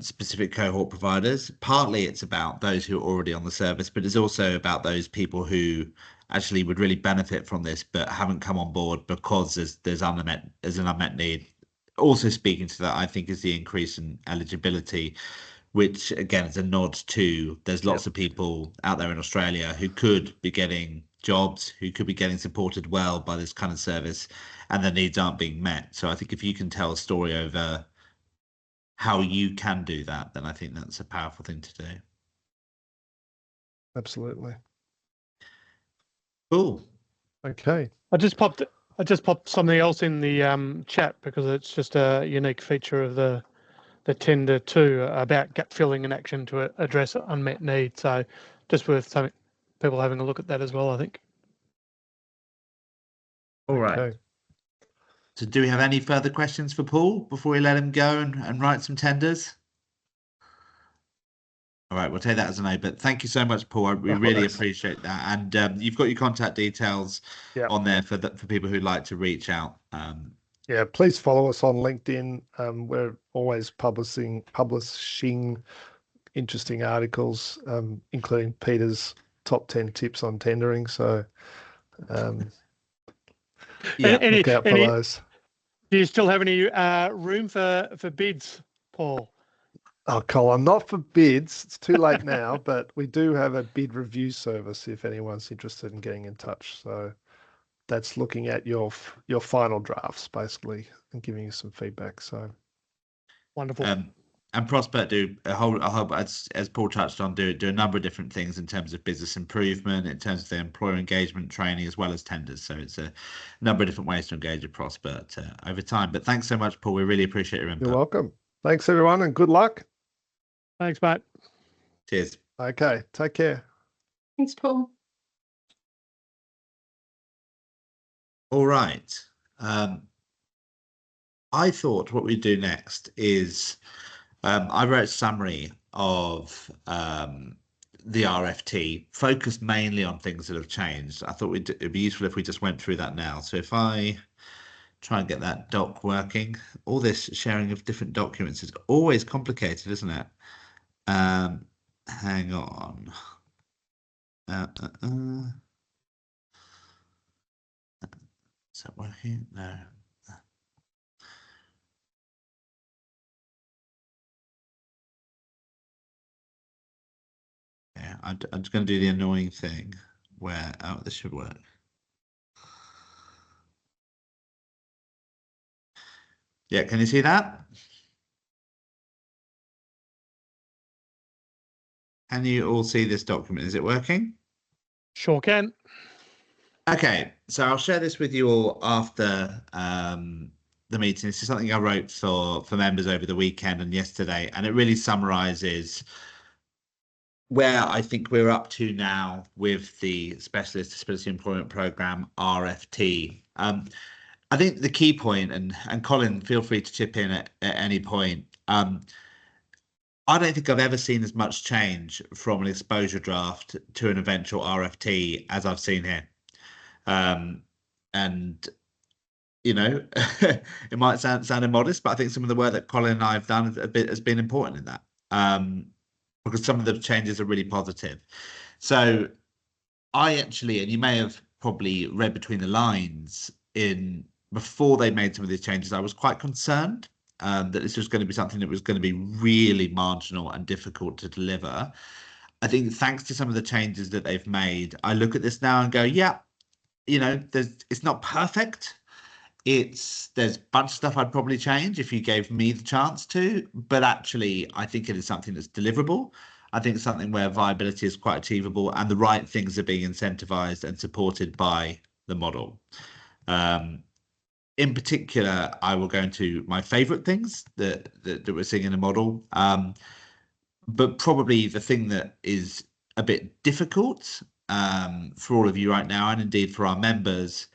specific cohort providers. Partly it's about those who are already on the service, but it's also about those people who actually would really benefit from this but haven't come on board because there's an unmet need. Also speaking to that, I think, is the increase in eligibility, which again is a nod to there's lots of people out there in Australia who could be getting jobs, who could be getting supported well by this kind of service, and their needs aren't being met. So I think if you can tell a story over how you can do that, then I think that's a powerful thing to do. Absolutely. Cool. Okay. I just popped something else in the chat because it's just a unique feature of the tender too, about gap filling and action to address unmet needs. So just worth people having a look at that as well, I think. All right. Okay. So do we have any further questions for Paul before we let him go and write some tenders? All right, we'll take that as a no, but thank you so much, Paul. We really appreciate that. And you've got your contact details on there for people who'd like to reach out. Yeah, please follow us on LinkedIn. We're always publishing interesting articles, including Peter's top 10 tips on tendering. So look out for those. Do you still have any room for bids, Paul? Oh, Colin, not for bids. It's too late now, but we do have a bid review service if anyone's interested in getting in touch. So that's looking at your final drafts basically and giving you some feedback. So wonderful. And Prospect do a whole as Paul touched on, do a number of different things in terms of business improvement, in terms of the employer engagement training, as well as tenders. So it's a number of different ways to engage with Prospect over time. But thanks so much, Paul. We really appreciate your input. You're welcome. Thanks, everyone, and good luck. Thanks, mate. Cheers. Okay, take care. Thanks, Paul. All right. I thought what we'd do next is I wrote a summary of the RFT, focused mainly on things that have changed. I thought it'd be useful if we just went through that now. So if I try and get that doc working, all this sharing of different documents is always complicated, isn't it? Hang on. Is that working? No. Yeah, I'm just going to do the annoying thing where, oh, this should work. Yeah, can you see that? Can you all see this document? Is it working? Sure can. Okay, so I'll share this with you all after the meeting. This is something I wrote for members over the weekend and yesterday, and it really summarizes where I think we're up to now with the Specialist Disability Employment Programme, RFT. I think the key point, and Colin, feel free to chip in at any point. I don't think I've ever seen as much change from an exposure draft to an eventual RFT as I've seen here. And you know, it might sound immodest, but I think some of the work that Colin and I have done has been important in that, because some of the changes are really positive. So I actually, and you may have probably read between the lines, before they made some of these changes, I was quite concerned that this was going to be something that was going to be really marginal and difficult to deliver. I think thanks to some of the changes that they've made, I look at this now and go, yeah, you know, it's not perfect. There's a bunch of stuff I'd probably change if you gave me the chance to, but actually I think it is something that's deliverable. I think it's something where viability is quite achievable and the right things are being incentivized and supported by the model. In particular, I will go into my favorite things that we're seeing in the model, but probably the thing that is a bit difficult for all of you right now, and indeed for our members,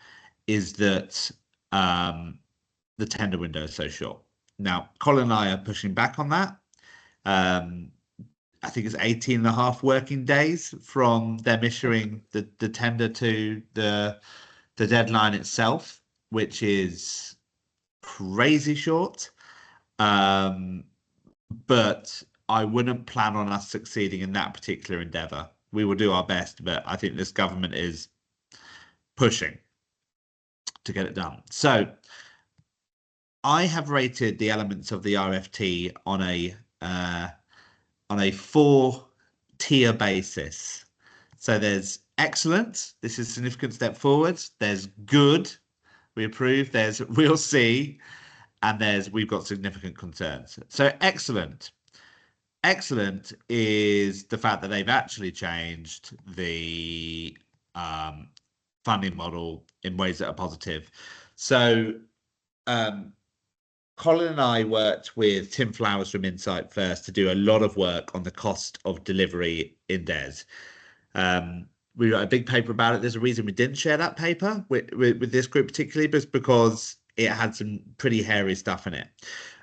is that the tender window is so short. Now, Colin and I are pushing back on that. I think it's 18.5 working days from them issuing the tender to the deadline itself, which is crazy short. But I wouldn't plan on us succeeding in that particular endeavour. We will do our best, but I think this government is pushing to get it done. So I have rated the elements of the RFT on a 4-tier basis. So there's excellent, this is a significant step forward. There's good, we approve. There's we'll see, and we've got significant concerns. So excellent is the fact that they've actually changed the funding model in ways that are positive. So Colin and I worked with Tim Flowers from Insight First to do a lot of work on the cost of delivery in DES. We wrote a big paper about it. There's a reason we didn't share that paper with this group particularly, but because it had some pretty hairy stuff in it.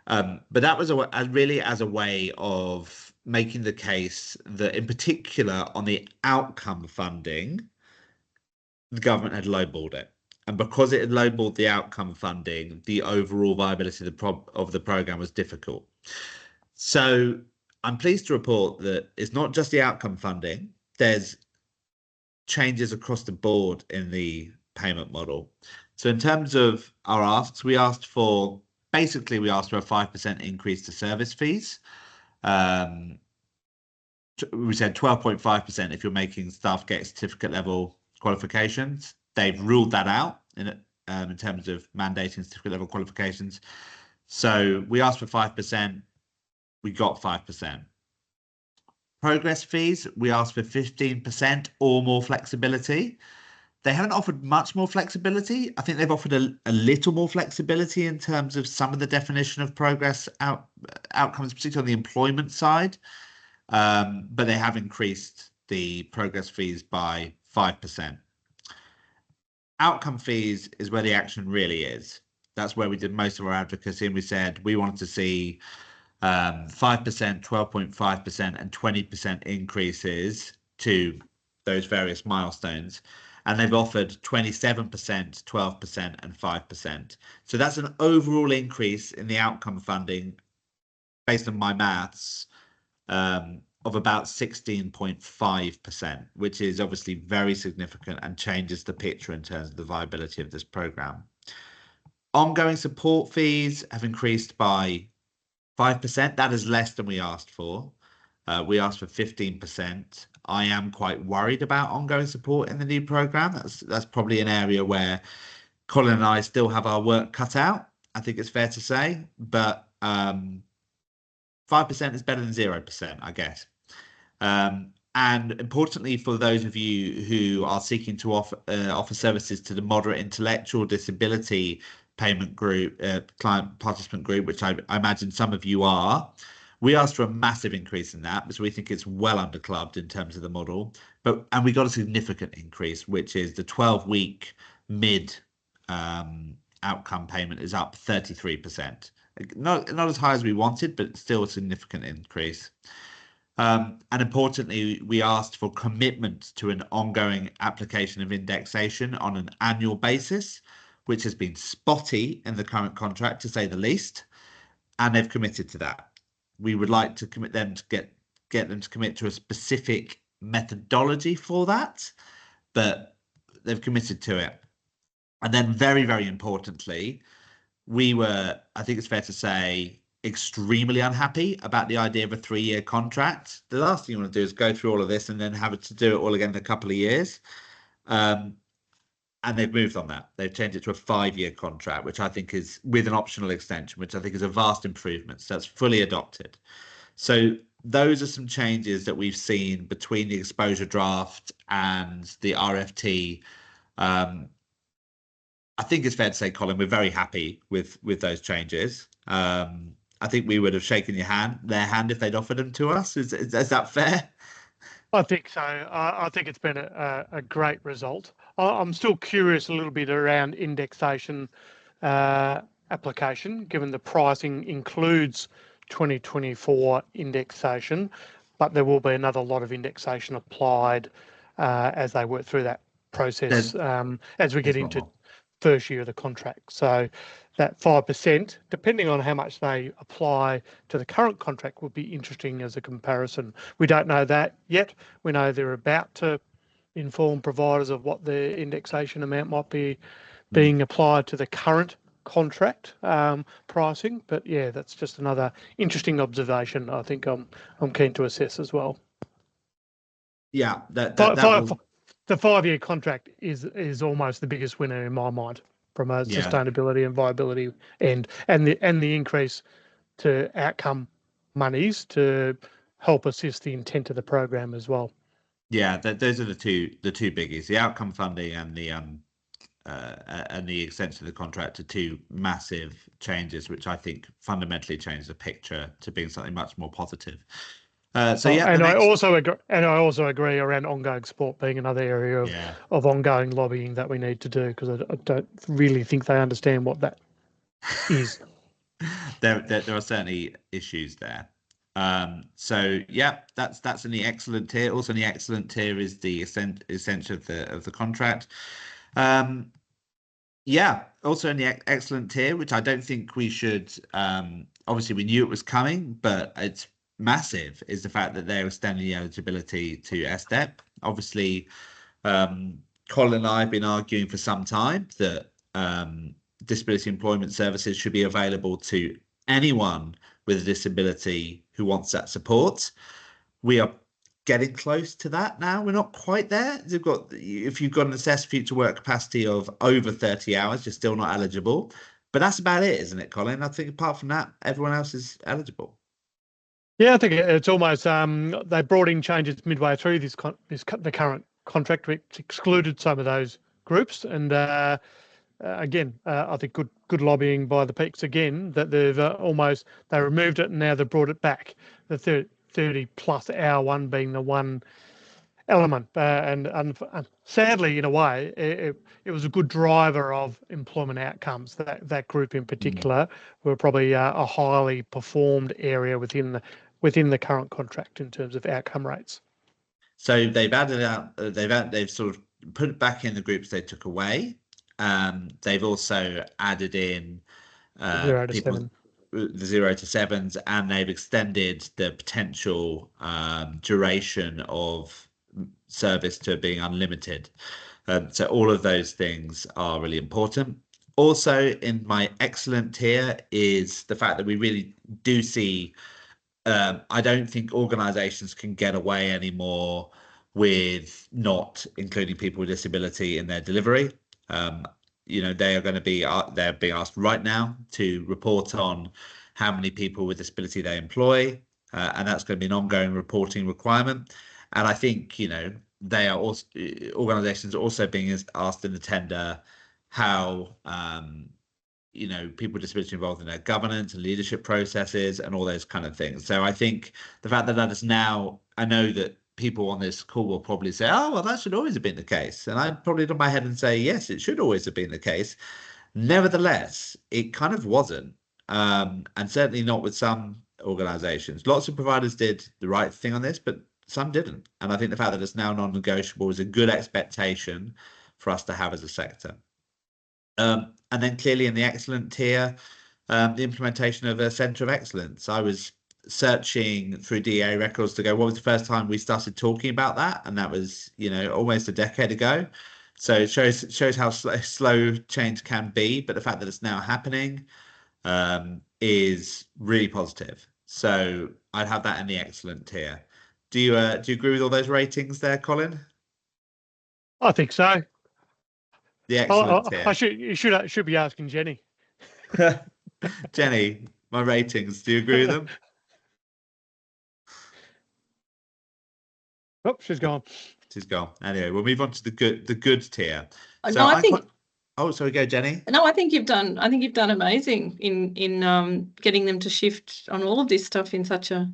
But that was really as a way of making the case that, in particular, on the outcome funding, the government had lowballed it. And because it had lowballed the outcome funding, the overall viability of the program was difficult. So I'm pleased to report that it's not just the outcome funding. There's changes across the board in the payment model. So in terms of our asks, we asked for a 5% increase to service fees. We said 12.5% if you're making staff get certificate level qualifications. They've ruled that out in terms of mandating certificate level qualifications. So we asked for 5%, we got 5%. Progress fees, we asked for 15% or more flexibility. They haven't offered much more flexibility. I think they've offered a little more flexibility in terms of some of the definition of progress outcomes, particularly on the employment side. But they have increased the progress fees by 5%. Outcome fees is where the action really is. That's where we did most of our advocacy, and we said we wanted to see 5%, 12.5%, and 20% increases to those various milestones. And they've offered 27%, 12%, and 5%. So that's an overall increase in the outcome funding, based on my maths, of about 16.5%, which is obviously very significant and changes the picture in terms of the viability of this program. Ongoing support fees have increased by 5%. That is less than we asked for. We asked for 15%. I am quite worried about ongoing support in the new program. That's probably an area where Colin and I still have our work cut out, I think it's fair to say, but 5% is better than 0%, I guess. And importantly, for those of you who are seeking to offer services to the moderate intellectual disability payment group, client participant group, which I imagine some of you are, we asked for a massive increase in that because we think it's well underclubbed in terms of the model. And we got a significant increase, which is the 12-week mid outcome payment is up 33%. Not as high as we wanted, but still a significant increase. And importantly, we asked for commitment to an ongoing application of indexation on an annual basis, which has been spotty in the current contract, to say the least, and they've committed to that. We would like to commit them to get them to commit to a specific methodology for that, but they've committed to it. And then very, very importantly, we were, I think it's fair to say, extremely unhappy about the idea of a 3-year contract. The last thing you want to do is go through all of this and then have to do it all again in a couple of years. And they've moved on that. They've changed it to a 5-year contract, which I think is with an optional extension, which I think is a vast improvement. So that's fully adopted. So those are some changes that we've seen between the exposure draft and the RFT. I think it's fair to say, Colin, we're very happy with those changes. I think we would have shaken their hand if they'd offered them to us. Is that fair? I think so. I think it's been a great result. I'm still curious a little bit around indexation application, given the pricing includes 2024 indexation, but there will be another lot of indexation applied as they work through that process as we get into first year of the contract. So that 5%, depending on how much they apply to the current contract, will be interesting as a comparison. We don't know that yet. We know they're about to inform providers of what the indexation amount might be being applied to the current contract pricing. But yeah, that's just another interesting observation I think I'm keen to assess as well. Yeah, the 5-year contract is almost the biggest winner in my mind from a sustainability and viability end, and the increase to outcome monies to help assist the intent of the program as well. Yeah, those are the two biggies: the outcome funding and the extension of the contract are two massive changes, which I think fundamentally change the picture to being something much more positive. I also agree around ongoing support being another area of ongoing lobbying that we need to do, because I don't really think they understand what that is. There are certainly issues there. So yeah, that's in the excellent tier. Also in the excellent tier is the essential of the contract. Yeah, also in the excellent tier, which I don't think we should. Obviously, we knew it was coming, but it's massive, is the fact that they're extending the eligibility to SDEP. Obviously, Colin and I have been arguing for some time that disability employment services should be available to anyone with a disability who wants that support. We are getting close to that now. We're not quite there. If you've got an assessed future work capacity of over 30 hours, you're still not eligible. But that's about it, isn't it, Colin? I think apart from that, everyone else is eligible. Yeah, I think it's almost they brought in changes midway through the current contract, which excluded some of those groups. And again, I think good lobbying by the peaks again, that they've they removed it and now they've brought it back. The 30+ hour one being the one element, and sadly, in a way, it was a good driver of employment outcomes. That group in particular were probably a highly performed area within the current contract in terms of outcome rates. So they've added out. They've sort of put it back in the groups they took away. They've also added in 0 to 7. The 0 to 7s, and they've extended the potential duration of service to being unlimited. So all of those things are really important. Also, in my excellent tier is the fact that we really do see, I don't think organizations can get away anymore with not including people with disability in their delivery. They are going to be, they're being asked right now to report on how many people with disability they employ, and that's going to be an ongoing reporting requirement. And I think, they are also, organizations are also being asked in the tender how, people with disability involved in their governance and leadership processes and all those kind of things. So I think the fact that is now, I know that people on this call will probably say, oh, well, that should always have been the case. And I'd probably nod my head and say, yes, it should always have been the case. Nevertheless, it kind of wasn't. And certainly not with some organizations. Lots of providers did the right thing on this, but some didn't. And I think the fact that it's now non-negotiable is a good expectation for us to have as a sector. And then clearly in the excellent tier, the implementation of a centre of excellence. I was searching through DEA records to go, what was the first time we started talking about that? And that was, almost a decade ago. So it shows how slow change can be, but the fact that it's now happening is really positive. So I'd have that in the excellent tier. Do you agree with all those ratings there, Colin? I think so. The excellent tier. You should be asking Jenny. Jenny, my ratings, do you agree with them? Oh, she's gone. She's gone. Anyway, we'll move on to the good tier. So no, I think. Oh, sorry, go, Jenny. No, I think you've done amazing in getting them to shift on all of this stuff in such a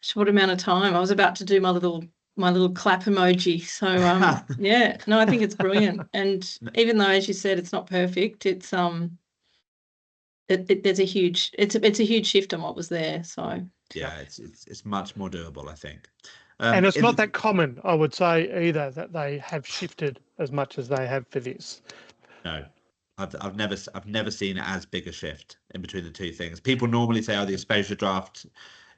short amount of time. I was about to do my little clap emoji. So yeah, no, I think it's brilliant. And even though, as you said, it's not perfect, it's there's a huge shift on what was there. So yeah, it's much more doable, I think. And it's not that common, I would say, either, that they have shifted as much as they have for this. No, I've never seen as big a shift in between the two things. People normally say, oh, the exposure draft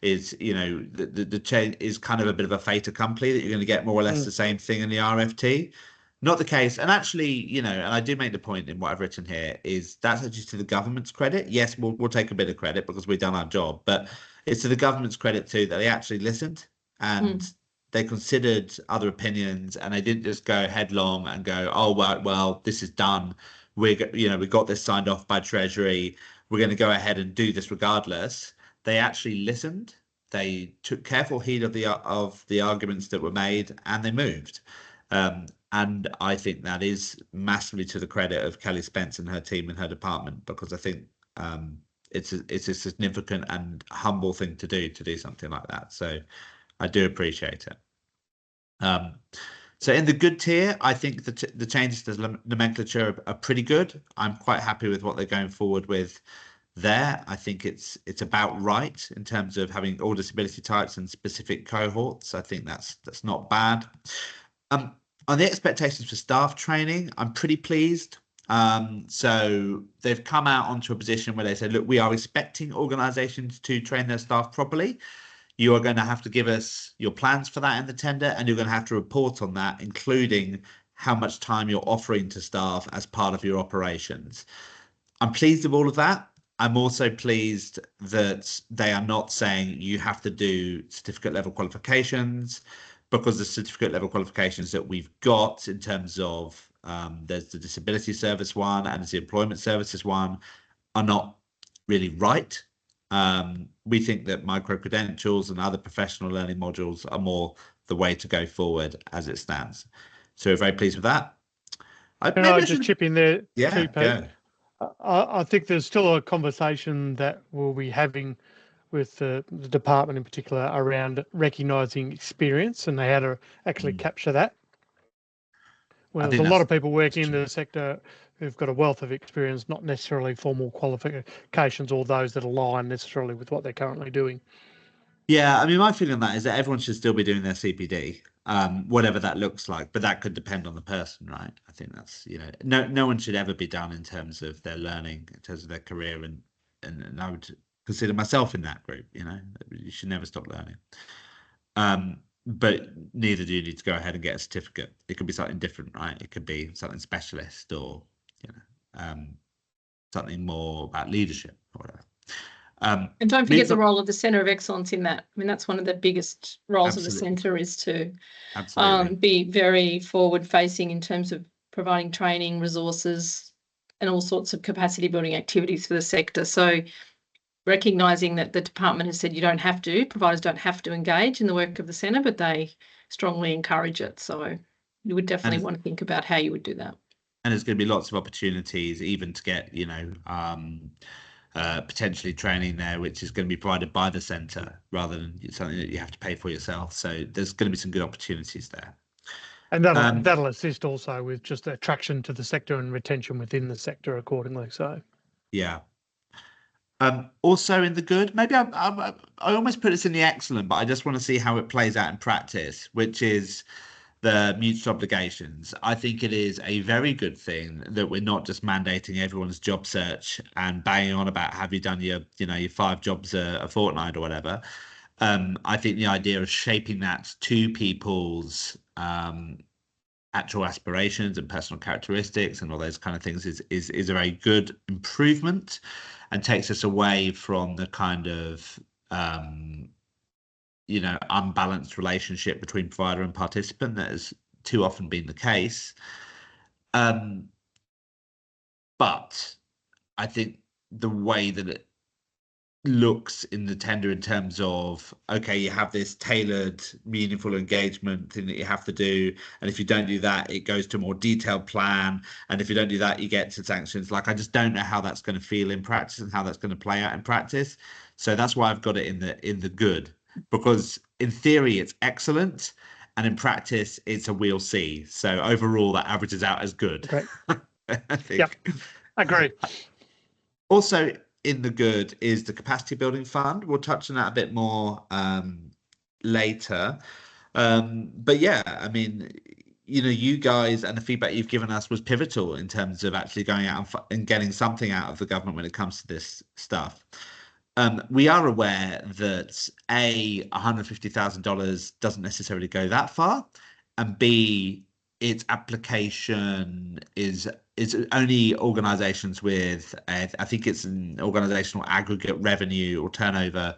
is, the change is kind of a bit of a fait accompli, that you're going to get more or less the same thing in the RFT. Not the case. And actually, and I do make the point in what I've written here, is that's actually to the government's credit. Yes, we'll take a bit of credit because we've done our job, but it's to the government's credit too that they actually listened and they considered other opinions, and they didn't just go headlong and go, oh, well, this is done. We got this signed off by Treasury. We're going to go ahead and do this regardless. They actually listened. They took careful heed of the arguments that were made, and they moved. And I think that is massively to the credit of Kelly Spence and her team and her department, because I think it's a significant and humble thing to do something like that. So I do appreciate it. So in the good tier, I think the changes to nomenclature are pretty good. I'm quite happy with what they're going forward with there. I think it's about right in terms of having all disability types and specific cohorts. I think that's not bad. On the expectations for staff training, I'm pretty pleased. So they've come out onto a position where they said, look, we are expecting organizations to train their staff properly. You are going to have to give us your plans for that in the tender, and you're going to have to report on that, including how much time you're offering to staff as part of your operations. I'm pleased with all of that. I'm also pleased that they are not saying you have to do certificate level qualifications, because the certificate level qualifications that we've got in terms of there's the disability service one and there's the employment services one are not really right. We think that micro-credentials and other professional learning modules are more the way to go forward as it stands. So we're very pleased with that. Can I just chip in there? Yeah, too, Pete? I think there's still a conversation that we'll be having with the department in particular around recognising experience and how to actually capture that. Well, there's a lot of people working in the sector who've got a wealth of experience, not necessarily formal qualifications or those that align necessarily with what they're currently doing. Yeah, I mean, my feeling on that is that everyone should still be doing their CPD, whatever that looks like, but that could depend on the person, right? I think that's, you know, no one should ever be done in terms of their learning, in terms of their career, and I would consider myself in that group. You know, you should never stop learning. But neither do you need to go ahead and get a certificate. It could be something different, right? It could be something specialist, or, you know, something more about leadership or whatever. And don't forget the role of the Centre of Excellence in that. I mean, that's one of the biggest roles of the centre, is to be very forward facing in terms of providing training, resources, and all sorts of capacity building activities for the sector. So recognising that the department has said you don't have to, providers don't have to engage in the work of the centre, but they strongly encourage it. So you would definitely want to think about how you would do that. And there's going to be lots of opportunities even to get, you know, potentially training there, which is going to be provided by the centre rather than something that you have to pay for yourself. So there's going to be some good opportunities there. And that'll assist also with just attraction to the sector and retention within the sector accordingly. So yeah. Also in the good, maybe I almost put this in the excellent, but I just want to see how it plays out in practice, which is the mutual obligations. I think it is a very good thing that we're not just mandating everyone's job search and banging on about, have you done your 5 jobs a fortnight or whatever. I think the idea of shaping that to people's actual aspirations and personal characteristics and all those kind of things is a very good improvement, and takes us away from the kind of unbalanced relationship between provider and participant that has too often been the case. But I think the way that it looks in the tender in terms of, okay, you have this tailored, meaningful engagement thing that you have to do, and if you don't do that, it goes to a more detailed plan, and if you don't do that, you get to sanctions. Like, I just don't know how that's going to feel in practice and how that's going to play out in practice. So that's why I've got it in the good, because in theory it's excellent, and in practice it's a we'll see. So overall that averages out as good. Right. I think. Yep, agree. Also in the good is the capacity building fund. We'll touch on that a bit more later. But yeah, I mean, you know, you guys and the feedback you've given us was pivotal in terms of actually going out and getting something out of the government when it comes to this stuff. We are aware that $150,000 doesn't necessarily go that far, and B, its application is only organisations with, I think it's an organisational aggregate revenue or turnover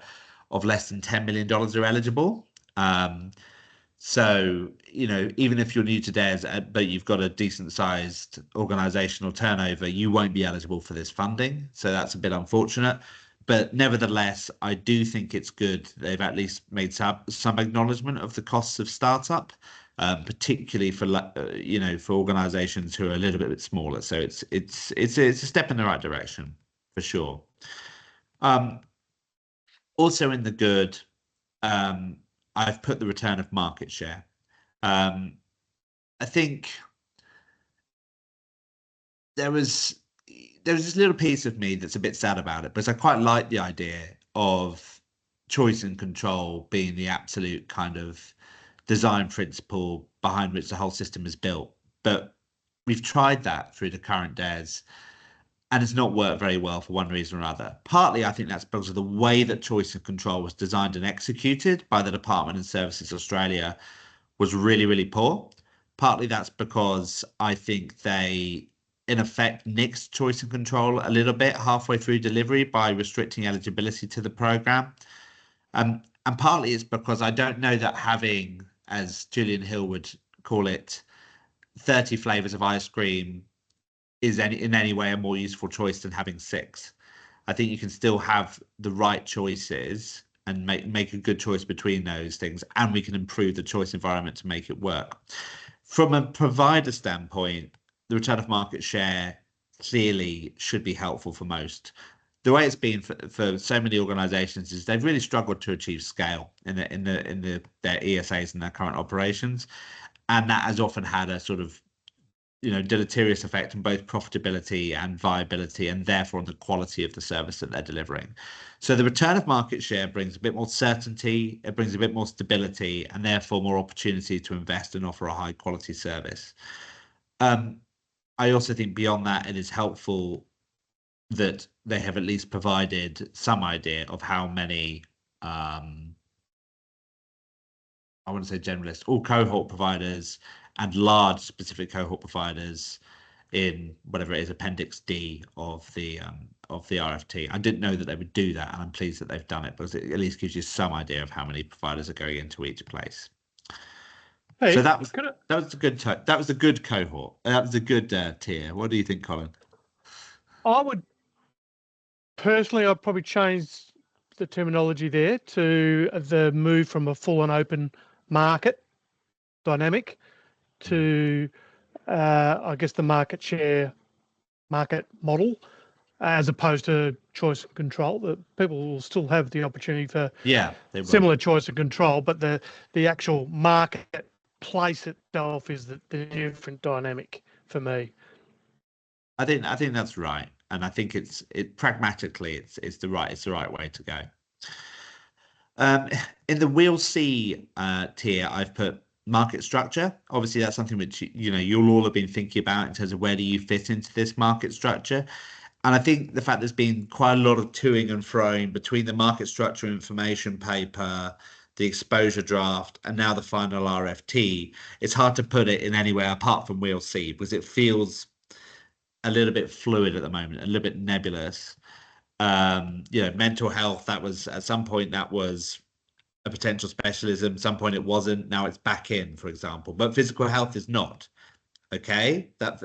of less than $10 million are eligible. So, you know, even if you're new to DES, but you've got a decent sized organisational turnover, you won't be eligible for this funding. So that's a bit unfortunate. But nevertheless, I do think it's good they've at least made some acknowledgement of the costs of startup, particularly for for organisations who are a little bit smaller. So it's a step in the right direction for sure. Also in the good, I've put the return of market share. I think there was this little piece of me that's a bit sad about it, because I quite like the idea of choice and control being the absolute kind of design principle behind which the whole system is built. But we've tried that through the current DES, and it's not worked very well for one reason or another. Partly, I think that's because of the way that choice and control was designed and executed by the Department and Services Australia was really, really poor. Partly that's because I think they, in effect, nixed choice and control a little bit halfway through delivery by restricting eligibility to the program. And partly it's because I don't know that having, as Julian Hill would call it, 30 flavors of ice cream is in any way a more useful choice than having 6. I think you can still have the right choices and make a good choice between those things, and we can improve the choice environment to make it work. From a provider standpoint, the return of market share clearly should be helpful for most. The way it's been for so many organizations is they've really struggled to achieve scale in their ESAs and their current operations, and that has often had a sort of deleterious effect on both profitability and viability, and therefore on the quality of the service that they're delivering. So the return of market share brings a bit more certainty, it brings a bit more stability, and therefore more opportunity to invest and offer a high quality service. I also think beyond that, it is helpful that they have at least provided some idea of how many, I want to say generalist, all cohort providers and large specific cohort providers in whatever it is, Appendix D of the RFT. I didn't know that they would do that, and I'm pleased that they've done it because it at least gives you some idea of how many providers are going into each place. Hey, so that was a good cohort. That was a good tier. What do you think, Colin? I would personally, I'd probably change the terminology there to the move from a full and open market dynamic to, I guess, the market model, as opposed to choice and control. That people will still have the opportunity for similar choice and control, but the actual marketplace itself is the different dynamic for me. I think that's right, and I think it's pragmatically it's the right way to go. In the We'll See tier, I've put market structure. Obviously, that's something which you'll all have been thinking about in terms of where do you fit into this market structure. And I think the fact there's been quite a lot of toing and froing between the market structure information paper, the exposure draft, and now the final RFT, it's hard to put it in anywhere apart from We'll See, because it feels a little bit fluid at the moment, a little bit nebulous. Mental health, that was at some point that was a potential specialism, some point it wasn't, now it's back in, for example, but physical health is not. Okay, that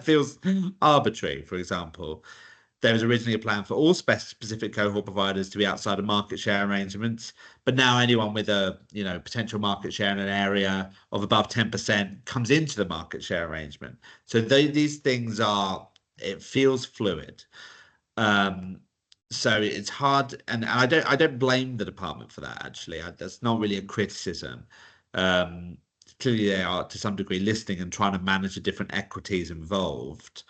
feels arbitrary. For example, there was originally a plan for all specific cohort providers to be outside of market share arrangements, but now anyone with a potential market share in an area of above 10% comes into the market share arrangement. So these things it feels fluid. So it's hard, and I don't blame the department for that. Actually, that's not really a criticism. Clearly, they are to some degree listening and trying to manage the different equities involved.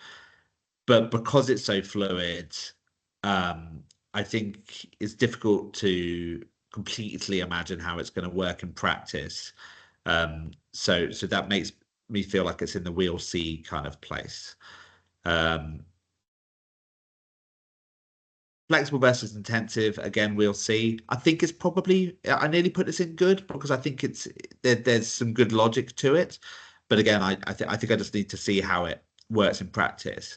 But because it's so fluid, I think it's difficult to completely imagine how it's going to work in practice. So that makes me feel like it's in the We'll See kind of place. Flexible versus intensive, again, We'll See. I think it's probably, I nearly put this in good because I think there's some good logic to it. But again, I think I just need to see how it works in practice.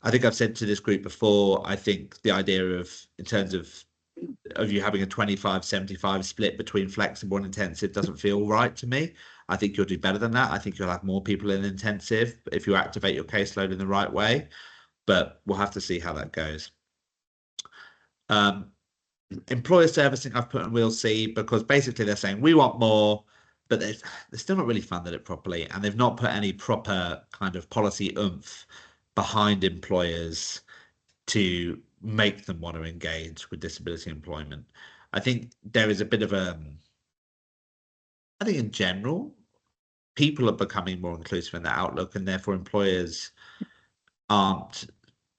I think I've said to this group before, I think the idea of, in terms of you having a 25-75 split between flexible and intensive doesn't feel right to me. I think you'll do better than that. I think you'll have more people in intensive if you activate your caseload in the right way. But we'll have to see how that goes. Employer servicing I've put on We'll See because basically they're saying we want more, but they're still not really funded it properly, and they've not put any proper kind of policy oomph behind employers to make them want to engage with disability employment. I think there is a bit of I think in general, people are becoming more inclusive in their outlook, and therefore employers aren't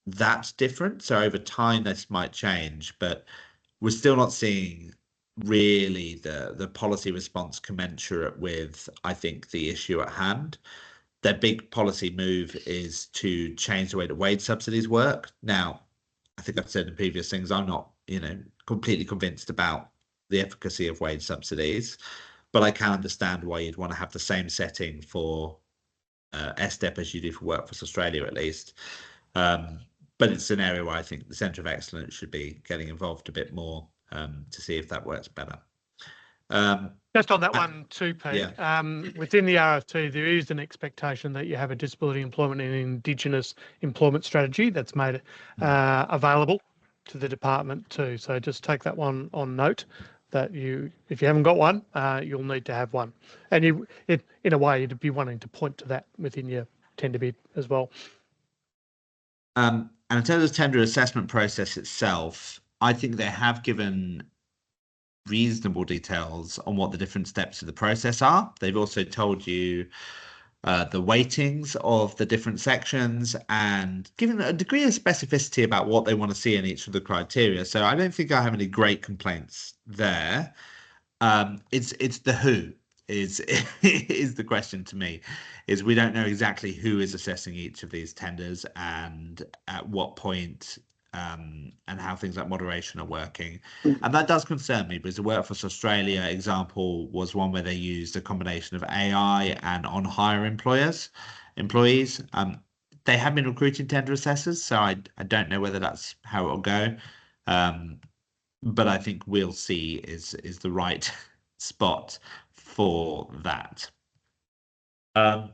that different. So over time this might change, but we're still not seeing really the policy response commensurate with, I think, the issue at hand. Their big policy move is to change the way that wage subsidies work. Now, I think I've said in previous things, I'm not completely convinced about the efficacy of wage subsidies, but I can understand why you'd want to have the same setting for SDEP as you do for Workforce Australia, at least. But it's an area where I think the Centre of Excellence should be getting involved a bit more to see if that works better. Just on that one too, Pete, yeah. Within the RFT, there is an expectation that you have a disability employment and Indigenous employment strategy that's made available to the department too. So just take that one on note, that if you haven't got one, you'll need to have one. And in a way, you'd be wanting to point to that within your tender bid as well. And in terms of the tender assessment process itself, I think they have given reasonable details on what the different steps of the process are. They've also told you the weightings of the different sections and given a degree of specificity about what they want to see in each of the criteria. So I don't think I have any great complaints there. It's the who is the question to me. Is we don't know exactly who is assessing each of these tenders and at what point, and how things like moderation are working. And that does concern me, because the Workforce Australia example was one where they used a combination of AI and on-hire employees. They have been recruiting tender assessors, so I don't know whether that's how it'll go. But I think we'll see is the right spot for that. Do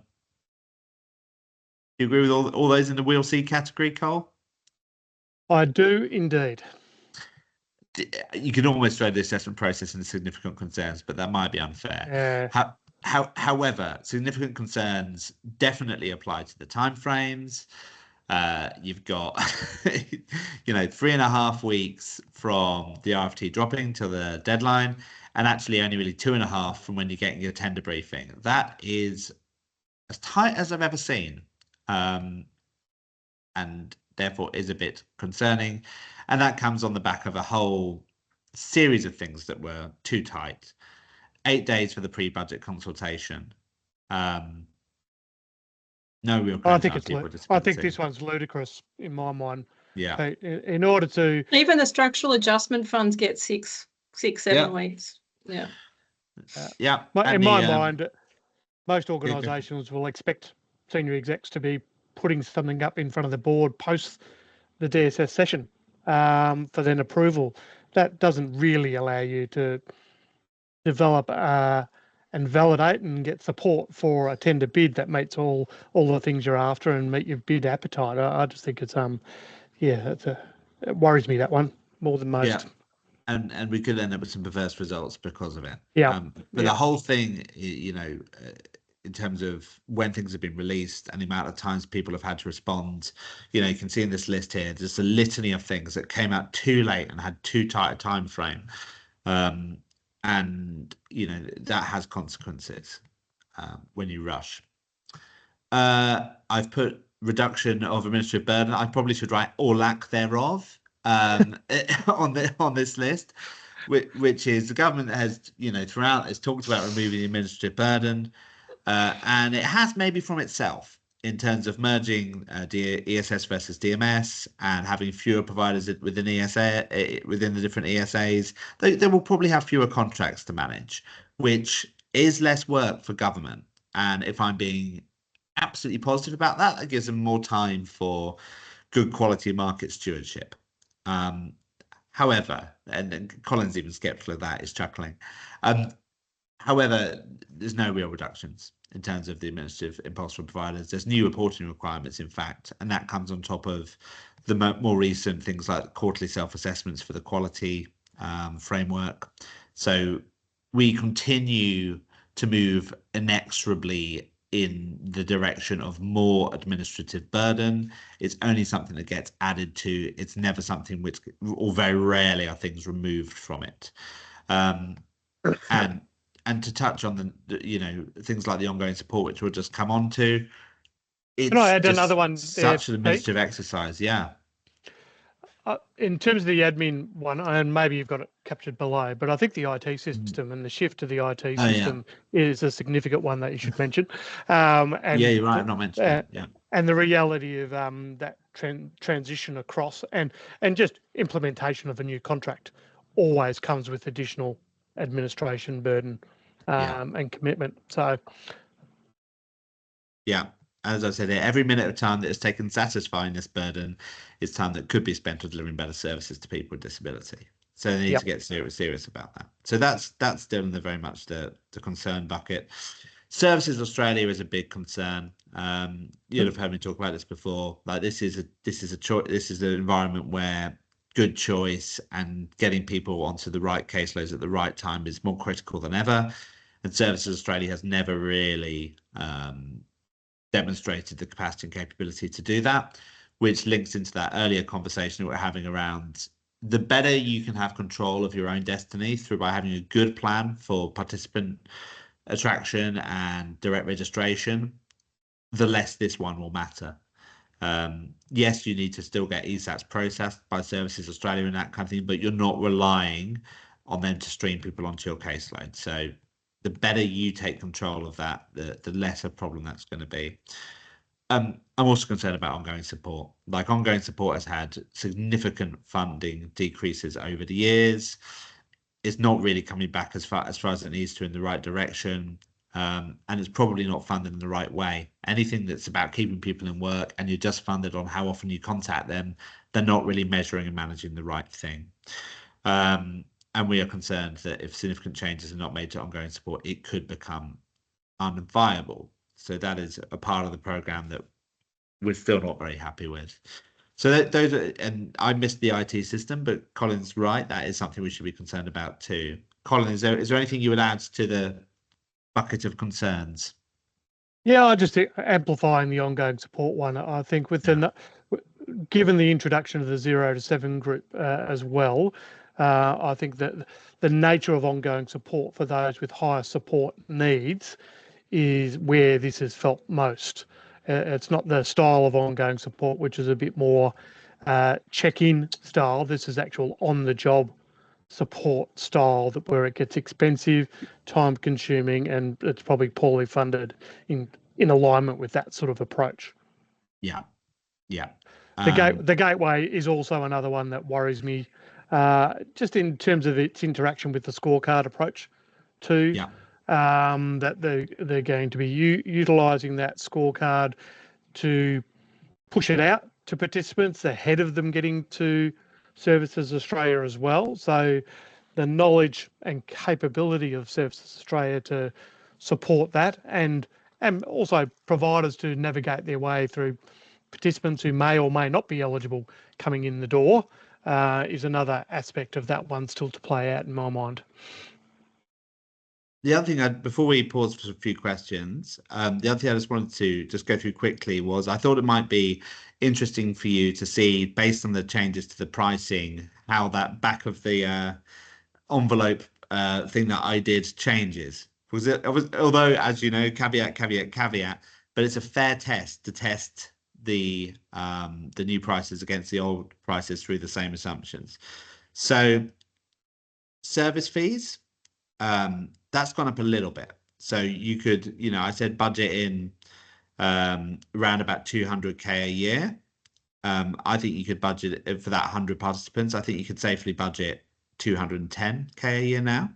you agree with all those in the we'll see category, Cole? I do indeed. You can almost throw the assessment process into significant concerns, but that might be unfair. However, significant concerns definitely apply to the timeframes. You've got, 3.5 weeks from the RFT dropping to the deadline, and actually only really 2.5 from when you're getting your tender briefing. That is as tight as I've ever seen, and therefore is a bit concerning. And that comes on the back of a whole series of things that were too tight. 8 days for the pre-budget consultation. No real. I think this one's ludicrous in my mind. Yeah. In order to even the structural adjustment funds get 6, 7 weeks. Yeah. Yeah. In my mind, most organisations will expect senior execs to be putting something up in front of the board post the DSS session for then approval. That doesn't really allow you to develop and validate and get support for a tender bid that meets all the things you're after and meet your bid appetite. I just think it's it worries me, that one, more than most. Yeah. And we could end up with some perverse results because of it. Yeah. But the whole thing, in terms of when things have been released and the amount of times people have had to respond, you can see in this list here, there's a litany of things that came out too late and had too tight a time frame. And that has consequences when you rush. I've put reduction of administrative burden. I probably should write or lack thereof on this list, which is the government has throughout has talked about removing the administrative burden, and it has maybe from itself in terms of merging ESS versus DMS and having fewer providers within ESA within the different ESAs. They will probably have fewer contracts to manage, which is less work for government. And if I'm being absolutely positive about that, that gives them more time for good quality market stewardship. However, and Colin's even skeptical of that, is chuckling. However, there's no real reductions in terms of the administrative impulse from providers. There's new reporting requirements, in fact, and that comes on top of the more recent things like quarterly self-assessments for the quality framework. So we continue to move inexorably in the direction of more administrative burden. It's only something that gets added to. It's never something which, or very rarely, are things removed from it. And to touch on the things like the ongoing support, which we'll just come on to, it's can I add another one? Such an administrative exercise, yeah. In terms of the admin one, and maybe you've got it captured below, but I think the IT system and the shift to the IT system is a significant one that you should mention. And you're right, I've not mentioned it. Yeah. And the reality of that transition across and just implementation of a new contract always comes with additional administration burden and commitment. So, yeah, as I said, every minute of time that is taken satisfying this burden is time that could be spent on delivering better services to people with disability. So they need to get serious about that. So that's still in the very much the concern bucket. Services Australia is a big concern. You'll have heard me talk about this before. Like this is an environment where good choice and getting people onto the right caseloads at the right time is more critical than ever. And Services Australia has never really demonstrated the capacity and capability to do that, which links into that earlier conversation that we're having around the better you can have control of your own destiny through by having a good plan for participant attraction and direct registration, the less this one will matter. Yes, you need to still get ESATs processed by Services Australia and that kind of thing, but you're not relying on them to stream people onto your caseload. So the better you take control of that, the less a problem that's going to be. I'm also concerned about ongoing support. Like ongoing support has had significant funding decreases over the years. It's not really coming back as far as it needs to in the right direction. And it's probably not funded in the right way. Anything that's about keeping people in work and you're just funded on how often you contact them, they're not really measuring and managing the right thing. And we are concerned that if significant changes are not made to ongoing support, it could become unviable. So that is a part of the program that we're still not very happy with. So those are, and I missed the IT system, but Colin's right. That is something we should be concerned about too. Colin, is there anything you would add to the bucket of concerns? Yeah, I just amplifying the ongoing support one. I think with given the introduction of the 0 to 7 group as well, I think that the nature of ongoing support for those with higher support needs is where this is felt most. It's not the style of ongoing support, which is a bit more check-in style. This is actual on-the-job support style where it gets expensive, time-consuming, and it's probably poorly funded in alignment with that sort of approach. Yeah. The gateway is also another one that worries me, just in terms of its interaction with the scorecard approach too. Yeah. That they're going to be utilising that scorecard to push it out to participants ahead of them getting to Services Australia as well. So the knowledge and capability of Services Australia to support that and also providers to navigate their way through participants who may or may not be eligible coming in the door is another aspect of that one still to play out in my mind. The other thing, before we pause for a few questions, the other thing I just wanted to just go through quickly was I thought it might be interesting for you to see, based on the changes to the pricing, how that back of the envelope thing that I did changes. Although, as you know, caveat, but it's a fair test to test the new prices against the old prices through the same assumptions. So service fees, that's gone up a little bit. So you could, I said budget in around about 200k a year. I think you could budget for that 100 participants. I think you could safely budget 210k a year now.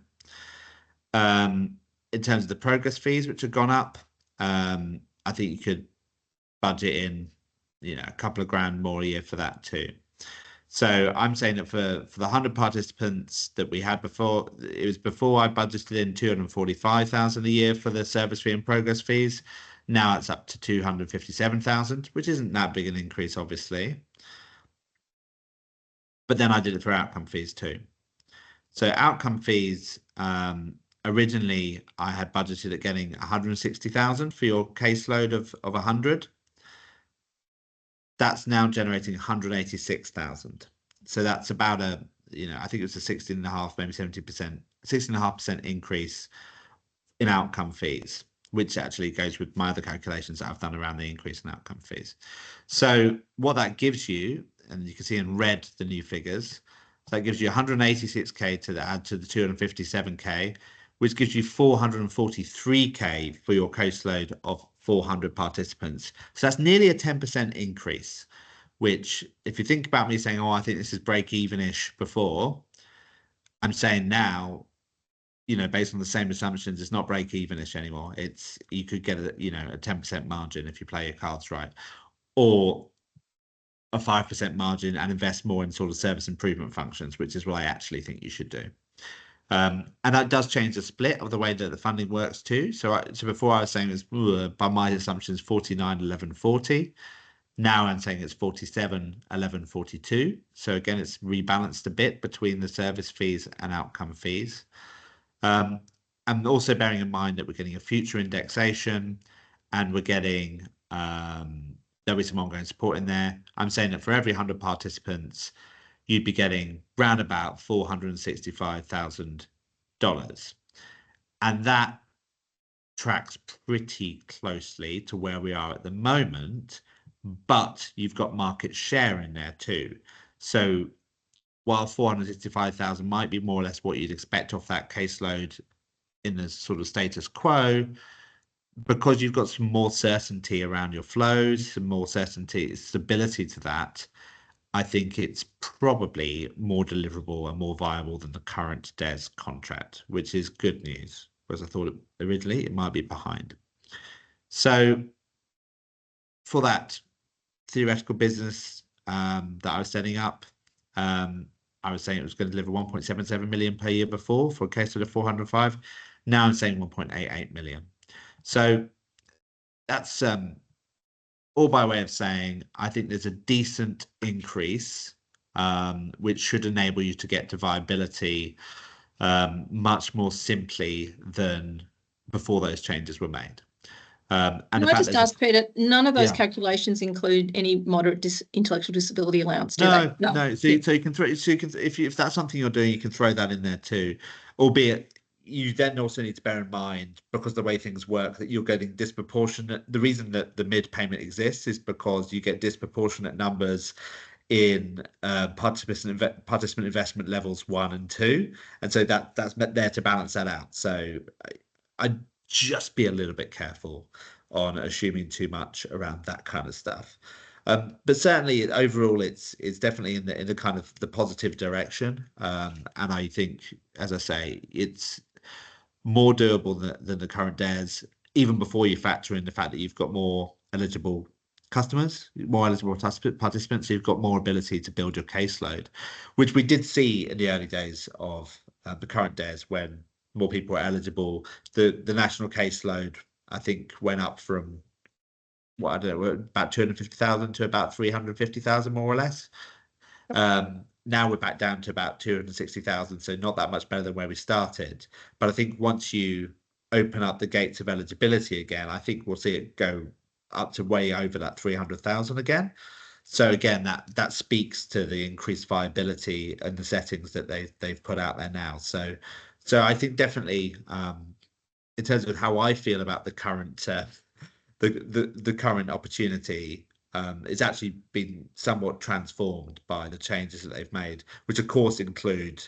In terms of the progress fees, which have gone up, I think you could budget in, a couple of grand more a year for that too. So I'm saying that for the 100 participants that we had before, it was before I budgeted in 245,000 a year for the service fee and progress fees. Now it's up to 257,000, which isn't that big an increase, obviously. But then I did it for outcome fees too. So outcome fees, originally I had budgeted at getting 160,000 for your caseload of 100. That's now generating 186,000. So that's about I think it was a 16.5%, maybe 70%, 16.5% increase in outcome fees, which actually goes with my other calculations that I've done around the increase in outcome fees. So what that gives you, and you can see in red the new figures, so that gives you 186k to add to the 257k, which gives you 443k for your caseload of 400 participants. So that's nearly a 10% increase, which if you think about me saying, I think this is break-even-ish before, I'm saying now based on the same assumptions, it's not break-even-ish anymore. You could get a 10% margin if you play your cards right, or a 5% margin and invest more in sort of service improvement functions, which is what I actually think you should do. And that does change the split of the way that the funding works too. So before I was saying it was, by my assumptions, 49, 11, 40. Now I'm saying it's 47, 11, 42. So again, it's rebalanced a bit between the service fees and outcome fees. And also bearing in mind that we're getting a future indexation, and we're getting there'll be some ongoing support in there. I'm saying that for every 100 participants, you'd be getting round about $465,000, and that tracks pretty closely to where we are at the moment. But you've got market share in there too. So while 465,000 might be more or less what you'd expect off that caseload in the sort of status quo, because you've got some more certainty around your flows, some more certainty, stability to that, I think it's probably more deliverable and more viable than the current DES contract, which is good news, whereas I thought originally it might be behind. So for that theoretical business that I was setting up, I was saying it was going to deliver 1.77 million per year before for a caseload of 405. Now I'm saying 1.88 million. So that's all by way of saying I think there's a decent increase, which should enable you to get to viability much more simply than before those changes were made. And can I just ask, Peter, none of those calculations include any moderate intellectual disability allowance, do they? No. So you can throw, if that's something you're doing, you can throw that in there too, albeit you then also need to bear in mind, because the way things work, that you're getting disproportionate. The reason that the mid payment exists is because you get disproportionate numbers in participant investment levels 1 and 2, and so that's there to balance that out. So I'd just be a little bit careful on assuming too much around that kind of stuff. But certainly overall it's definitely in the kind of the positive direction, and I think, as I say, it's more doable than the current DES, even before you factor in the fact that you've got more eligible customers, more eligible participants, so you've got more ability to build your caseload, which we did see in the early days of the current DES. When more people were eligible, the national caseload, I think, went up from about 250,000 to about 350,000, more or less. Now we're back down to about 260,000, so not that much better than where we started. But I think once you open up the gates of eligibility again, I think we'll see it go up to way over that 300,000 again. So again, that speaks to the increased viability and the settings that they've put out there now. So I think definitely, in terms of how I feel about the current the current opportunity, it's actually been somewhat transformed by the changes that they've made, which of course include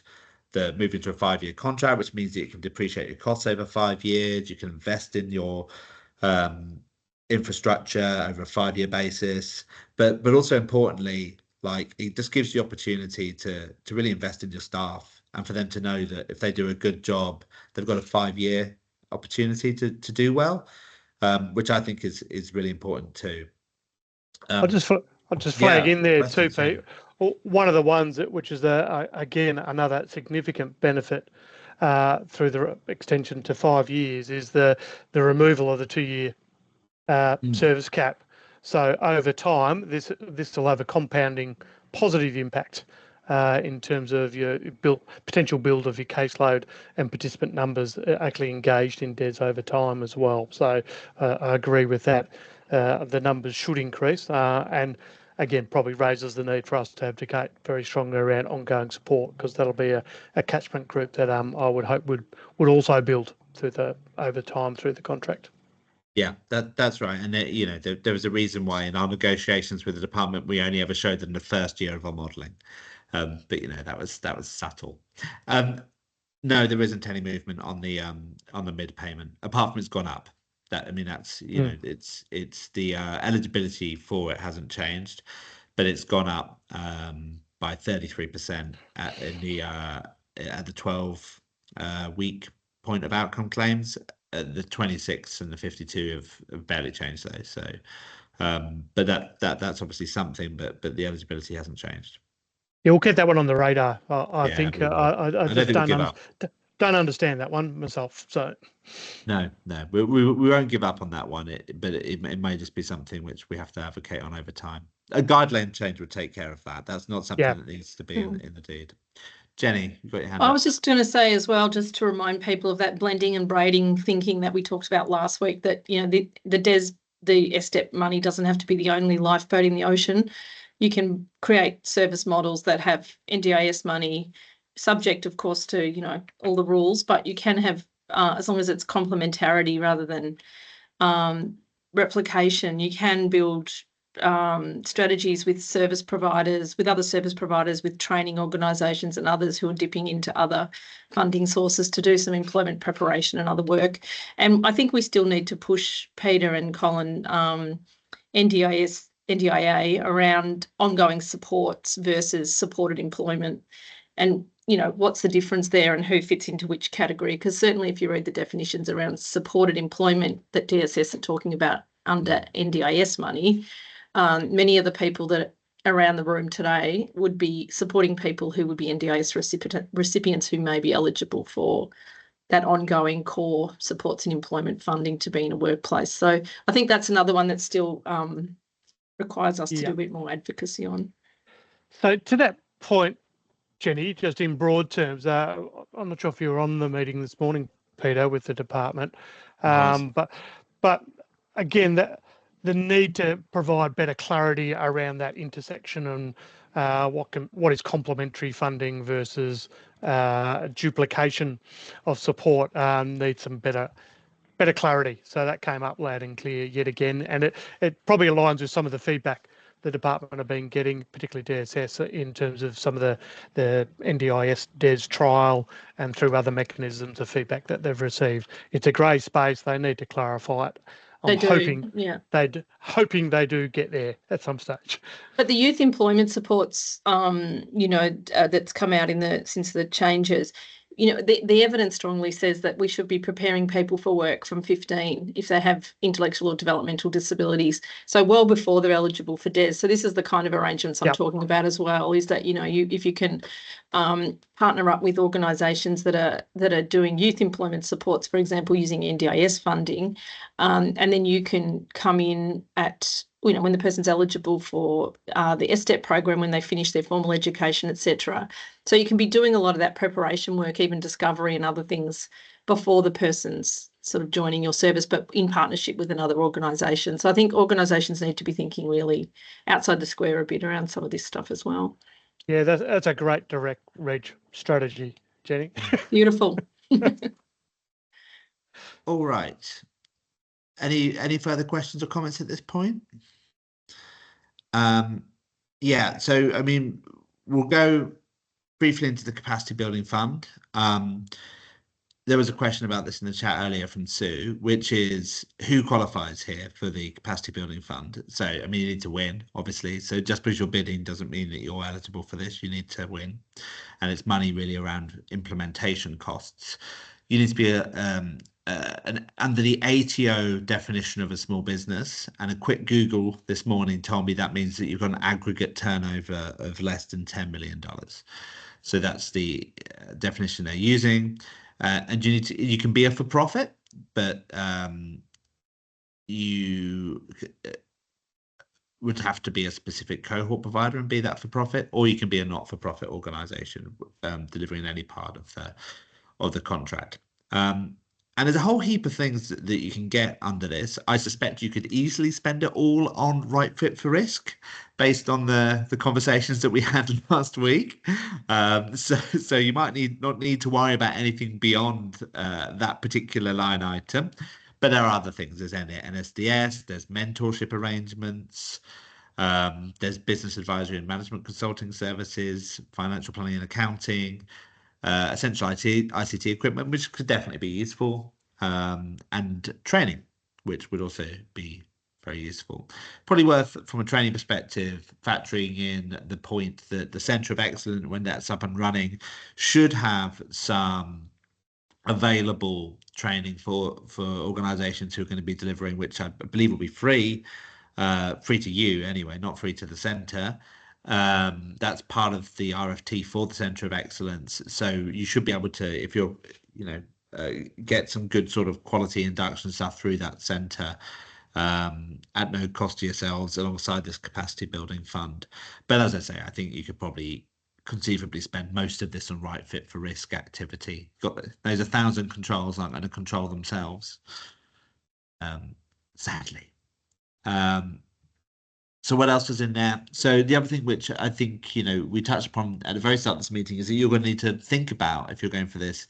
the moving to a 5-year contract, which means that you can depreciate your costs over 5 years. You can invest in your infrastructure over a 5-year basis, but also importantly, like, it just gives you the opportunity to really invest in your staff, and for them to know that if they do a good job, they've got a 5-year opportunity to do well, which I think is really important too. I'll just flag in there too, Pete. One of the ones which is again another significant benefit through the extension to 5 years is the removal of the 2-year service cap. So over time, this will have a compounding positive impact in terms of your potential build of your caseload and participant numbers actually engaged in DES over time as well. So I agree with that. The numbers should increase, and again, probably raises the need for us to advocate very strongly around ongoing support, because that'll be a catchment group that I would hope would also build over time through the contract. Yeah, that's right. And there was a reason why in our negotiations with the department we only ever showed them the first year of our modelling, but that was subtle. No, there isn't any movement on the mid payment, apart from it's gone up. That's it's the eligibility for it hasn't changed, but it's gone up by 33% at the 12 week point of outcome claims. The 26 and the 52 have barely changed those. So, but that's obviously something, but the eligibility hasn't changed. Yeah, we'll get that one on the radar. I Yeah, think we will. I just think we'll give up. don't understand that one myself. So No, we won't give up on that one. But it may just be something which we have to advocate on over time. A guideline change would take care of that. That's not something that needs to be in the deed. Jenny, you've got your hand up. I was just going to say as well, just to remind people of that blending and braiding thinking that we talked about last week, that, you know, the SDEP money doesn't have to be the only lifeboat in the ocean. You can create service models that have NDIS money, subject, of course, to, you know, all the rules, but you can have, as long as it's complementarity rather than replication, you can build strategies with service providers, with other service providers, with training organisations and others who are dipping into other funding sources to do some employment preparation and other work. And I think we still need to push Peter and Colin, NDIA around ongoing supports versus supported employment, and, you know, what's the difference there and who fits into which category? Because certainly if you read the definitions around supported employment that DSS are talking about under NDIS money, many of the people that are around the room today would be supporting people who would be NDIS recipients who may be eligible for that ongoing core supports and employment funding to be in a workplace. So I think that's another one that still requires us to do a bit more advocacy on. So to that point, Jenny, just in broad terms, I'm not sure if you were on the meeting this morning, Peter, with the department, but again, the need to provide better clarity around that intersection and what is complementary funding versus duplication of support needs some better clarity. So that came up loud and clear yet again, and it probably aligns with some of the feedback the department have been getting, particularly DSS, in terms of some of the NDIS DES trial and through other mechanisms of feedback that they've received. It's a grey space. They need to clarify it. I'm hoping they do get there at some stage. But the youth employment supports, that's come out since the changes, you know, the evidence strongly says that we should be preparing people for work from 15 if they have intellectual or developmental disabilities, so well before they're eligible for DES. So this is the kind of arrangements I'm talking about as well, is that, you know, if you can partner up with organisations that are doing youth employment supports, for example, using NDIS funding, and then you can come in at, you know, when the person's eligible for the SDEP program, when they finish their formal education, etc. So you can be doing a lot of that preparation work, even discovery and other things, before the person's sort of joining your service, but in partnership with another organisation. So I think organisations need to be thinking really outside the square a bit around some of this stuff as well. Yeah, that's a great direct reach strategy, Jenny. Beautiful. All right. Any further questions or comments at this point? Yeah, so I mean, we'll go briefly into the capacity building fund. There was a question about this in the chat earlier from Sue, which is who qualifies here for the capacity building fund. So, I mean, you need to win, obviously. So just because you're bidding doesn't mean that you're eligible for this. You need to win. And it's money really around implementation costs. You need to be under the ATO definition of a small business, and a quick Google this morning told me that means that you've got an aggregate turnover of less than $10 million. So that's the definition they're using. And you can be a for-profit, but you would have to be a specific cohort provider and be that for-profit, or you can be a not-for-profit organisation delivering any part of the contract. And there's a whole heap of things that you can get under this. I suspect you could easily spend it all on Right Fit for Risk, based on the conversations that we had last week. So you might not need to worry about anything beyond that particular line item. But there are other things. There's NSDS, there's mentorship arrangements, there's business advisory and management consulting services, financial planning and accounting, essential ICT equipment, which could definitely be useful, and training, which would also be very useful. Probably worth, from a training perspective, factoring in the point that the Centre of Excellence, when that's up and running, should have some available training for organizations who are going to be delivering, which I believe will be free to you anyway, not free to the centre. That's part of the RFT for the Centre of Excellence. So you should be able to, if you're, get some good sort of quality induction stuff through that centre at no cost to yourselves alongside this capacity building fund. But as I say, I think you could probably conceivably spend most of this on right fit for risk activity. Those 1,000 controls aren't going to control themselves, sadly. So what else was in there? So the other thing which I think, we touched upon at the very start of this meeting is that you're going to need to think about, if you're going for this,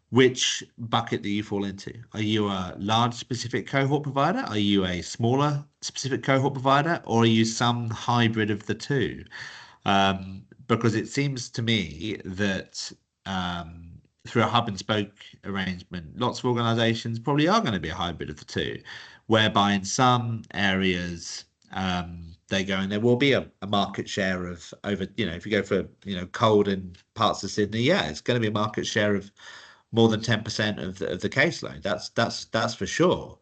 which bucket do you fall into? Are you a large specific cohort provider? Are you a smaller specific cohort provider? Or are you some hybrid of the two? Because it seems to me that through a hub and spoke arrangement, lots of organizations probably are going to be a hybrid of the two, whereby in some areas they go and there will be a market share of over, if you go for, cold in parts of Sydney, it's going to be a market share of more than 10% of the caseload. That's for sure.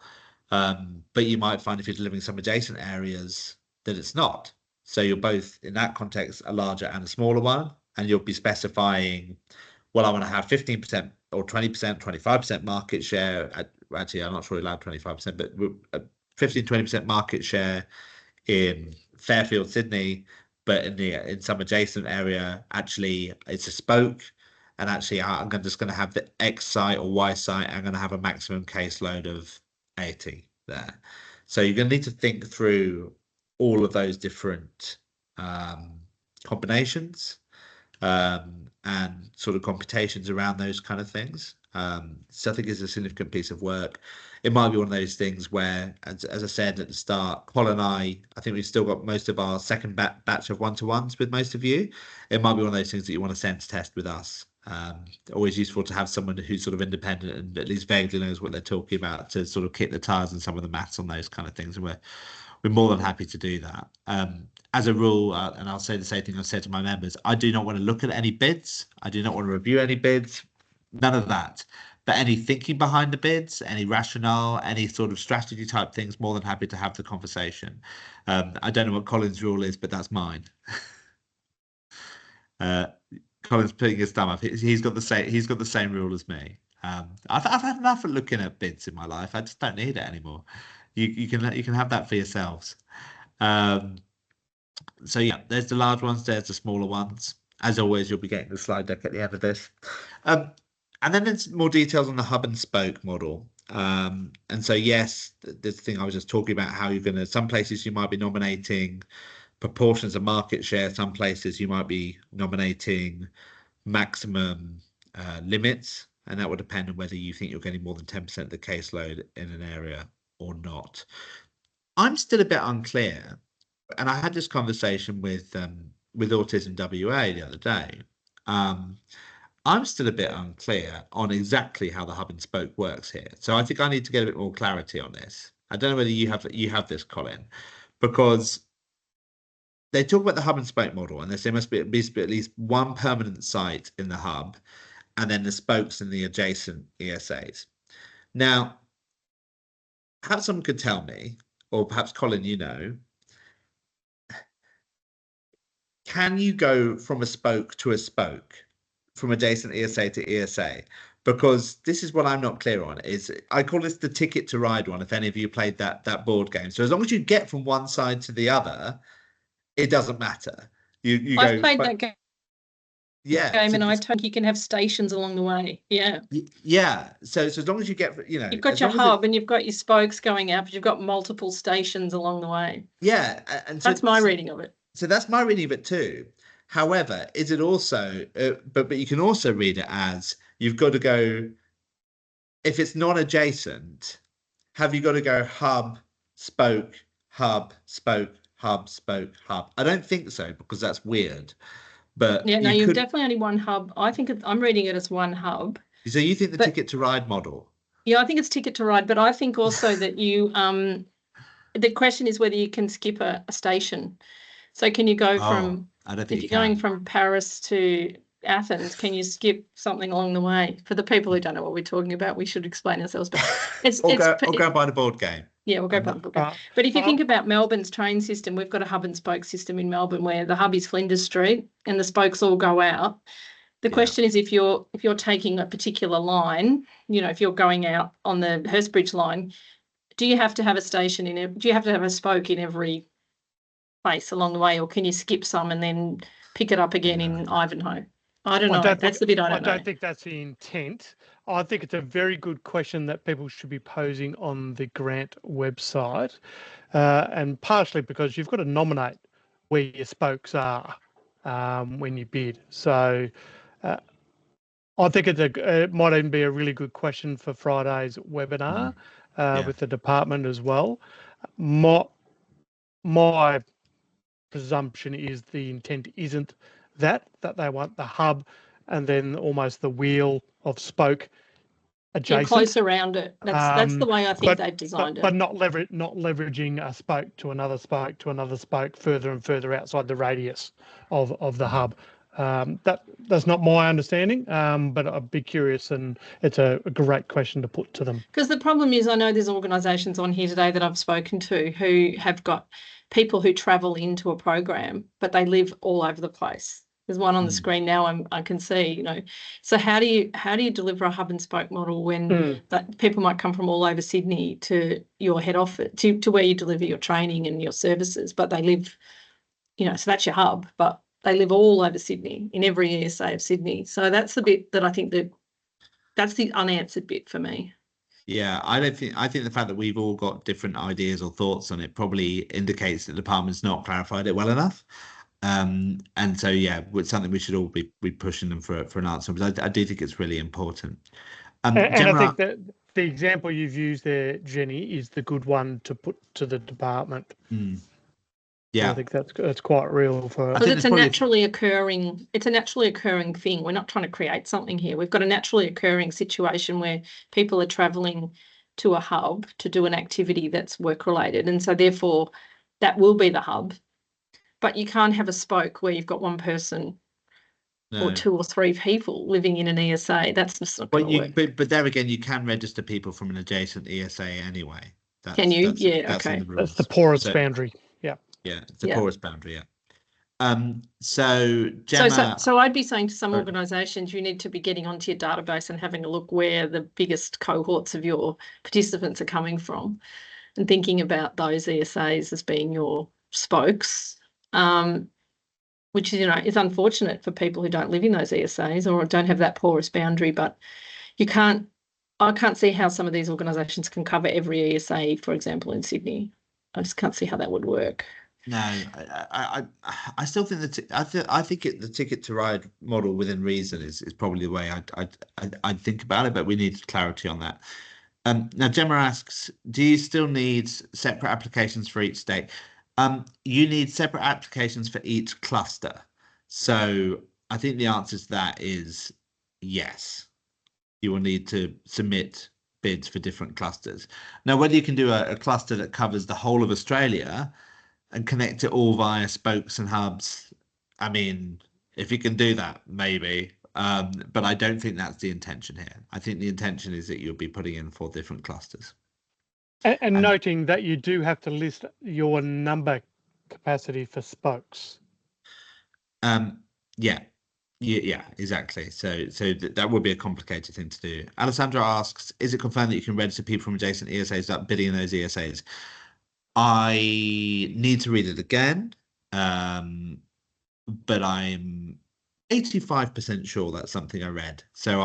But you might find if you're delivering some adjacent areas that it's not. So you're both in that context a larger and a smaller one, and you'll be specifying, well, I want to have 15% or 20%, 25% market share. Actually, I'm not sure you're allowed 25%, but 15-20% market share in Fairfield, Sydney, but in some adjacent area, actually it's a spoke, and actually I'm just going to have the X site or Y site. I'm going to have a maximum caseload of 80 there. So you're going to need to think through all of those different combinations and sort of computations around those kind of things. So I think it's a significant piece of work. It might be one of those things where, as I said at the start, Colin and I think we've still got most of our second batch of one-to-ones with most of you. It might be one of those things that you want to sense test with us. Always useful to have someone who's sort of independent and at least vaguely knows what they're talking about to sort of kick the tires and some of the maths on those kind of things. And we're more than happy to do that. As a rule, and I'll say the same thing I've said to my members, I do not want to look at any bids. I do not want to review any bids. None of that. But any thinking behind the bids, any rationale, any sort of strategy type things, more than happy to have the conversation. I don't know what Colin's rule is, but that's mine. Colin's putting his thumb up. He's got the same rule as me. I've had enough of looking at bids in my life. I just don't need it anymore. You can have that for yourselves. So yeah, there's the large ones, there's the smaller ones. As always, you'll be getting the slide deck at the end of this. And then there's more details on the hub and spoke model. And so yes, this thing I was just talking about, how you're going to, some places you might be nominating proportions of market share, some places you might be nominating maximum limits, and that would depend on whether you think you're getting more than 10% of the caseload in an area or not. I'm still a bit unclear, and I had this conversation with Autism WA the other day. I'm still a bit unclear on exactly how the hub and spoke works here. So I think I need to get a bit more clarity on this. I don't know whether you have this, Colin, because they talk about the hub and spoke model, and there must be at least one permanent site in the hub, and then the spokes in the adjacent ESAs. Now, perhaps someone could tell me, or perhaps Colin, can you go from a spoke to a spoke, from adjacent ESA to ESA? Because this is what I'm not clear on. Is I call this the ticket to ride one, if any of you played that board game. So as long as you get from one side to the other, it doesn't matter. I've played that game. Yeah, game, and I think you can have stations along the way. Yeah. Yeah. So as long as you get, you've got your hub and you've got your spokes going out, but you've got multiple stations along the way. Yeah, and so that's my reading of it. So that's my reading of it too. However, is it also, but you can also read it as you've got to go, if it's non-adjacent, have you got to go hub, spoke, hub, spoke, hub, spoke, hub? I don't think so, because that's weird. But yeah, no, you've definitely only one hub. I think I'm reading it as one hub. So you think the ticket to ride model? Yeah, I think it's ticket to ride, but I think also that you, the question is whether you can skip a station. So can you go from, I don't think if you're going from Paris to Athens, can you skip something along the way? For the people who don't know what we're talking about, we should explain ourselves. But or go by the board game. Yeah, we'll go by the board game. But if you think about Melbourne's train system, we've got a hub and spoke system in Melbourne where the hub is Flinders Street and the spokes all go out. The question is, if you're taking a particular line, you know, if you're going out on the Hurstbridge line, do you have to have a station in it? Do you have to have a spoke in every place along the way, or can you skip some and then pick it up again in Ivanhoe? I don't know. That's the bit I don't know. I don't think that's the intent. I think it's a very good question that people should be posing on the grant website, and partially because you've got to nominate where your spokes are when you bid. So I think it might even be a really good question for Friday's webinar with the department as well. My presumption is the intent isn't that they want the hub and then almost the wheel of spoke adjacent. Close around it. That's the way I think they've designed it. But not leveraging a spoke to another spoke to another spoke further and further outside the radius of the hub. That's not my understanding, but I'd be curious, and it's a great question to put to them. Because the problem is, I know there's organisations on here today that I've spoken to who have got people who travel into a program, but they live all over the place. There's one on the screen now I can see, you know. So how do you deliver a hub and spoke model when that people might come from all over Sydney to your head office, to where you deliver your training and your services, but they live, you know, so that's your hub, but they live all over Sydney, in every ESA of Sydney. So that's the bit that I think that's the unanswered bit for me. Yeah, I think the fact that we've all got different ideas or thoughts on it probably indicates that the department's not clarified it well enough. And so, yeah, it's something we should all be pushing them for an answer, because I do think it's really important. And I think that the example you've used there, Jenny, is the good one to put to the department. Yeah, I think that's quite real for. Because it's a naturally occurring thing. We're not trying to create something here. We've got a naturally occurring situation where people are travelling to a hub to do an activity that's work related, and so therefore that will be the hub. But you can't have a spoke where you've got one person or two or three people living in an ESA. That's just not going to work. But there again, you can register people from an adjacent ESA anyway. Can you? That's okay. That's the porous boundary. Yeah, it's a porous boundary. Yeah. So Gemma, so I'd be saying to some organisations, you need to be getting onto your database and having a look where the biggest cohorts of your participants are coming from, and thinking about those ESAs as being your spokes. Which is, you know, is unfortunate for people who don't live in those ESAs or don't have that porous boundary. But I can't see how some of these organisations can cover every ESA, for example, in Sydney. I just can't see how that would work. No, I still think the ticket to ride model within reason is probably the way I'd think about it, but we need clarity on that. Now Gemma asks, do you still need separate applications for each state? You need separate applications for each cluster. So I think the answer to that is yes. You will need to submit bids for different clusters. Now, whether you can do a cluster that covers the whole of Australia and connect it all via spokes and hubs, I mean, if you can do that, maybe. But I don't think that's the intention here. I think the intention is that you'll be putting in 4 different clusters. And noting that you do have to list your number capacity for spokes. Yeah, exactly. So that would be a complicated thing to do. Alessandra asks, is it confirmed that you can register people from adjacent ESAs without bidding in those ESAs? I need to read it again, but I'm 85% sure that's something I read. So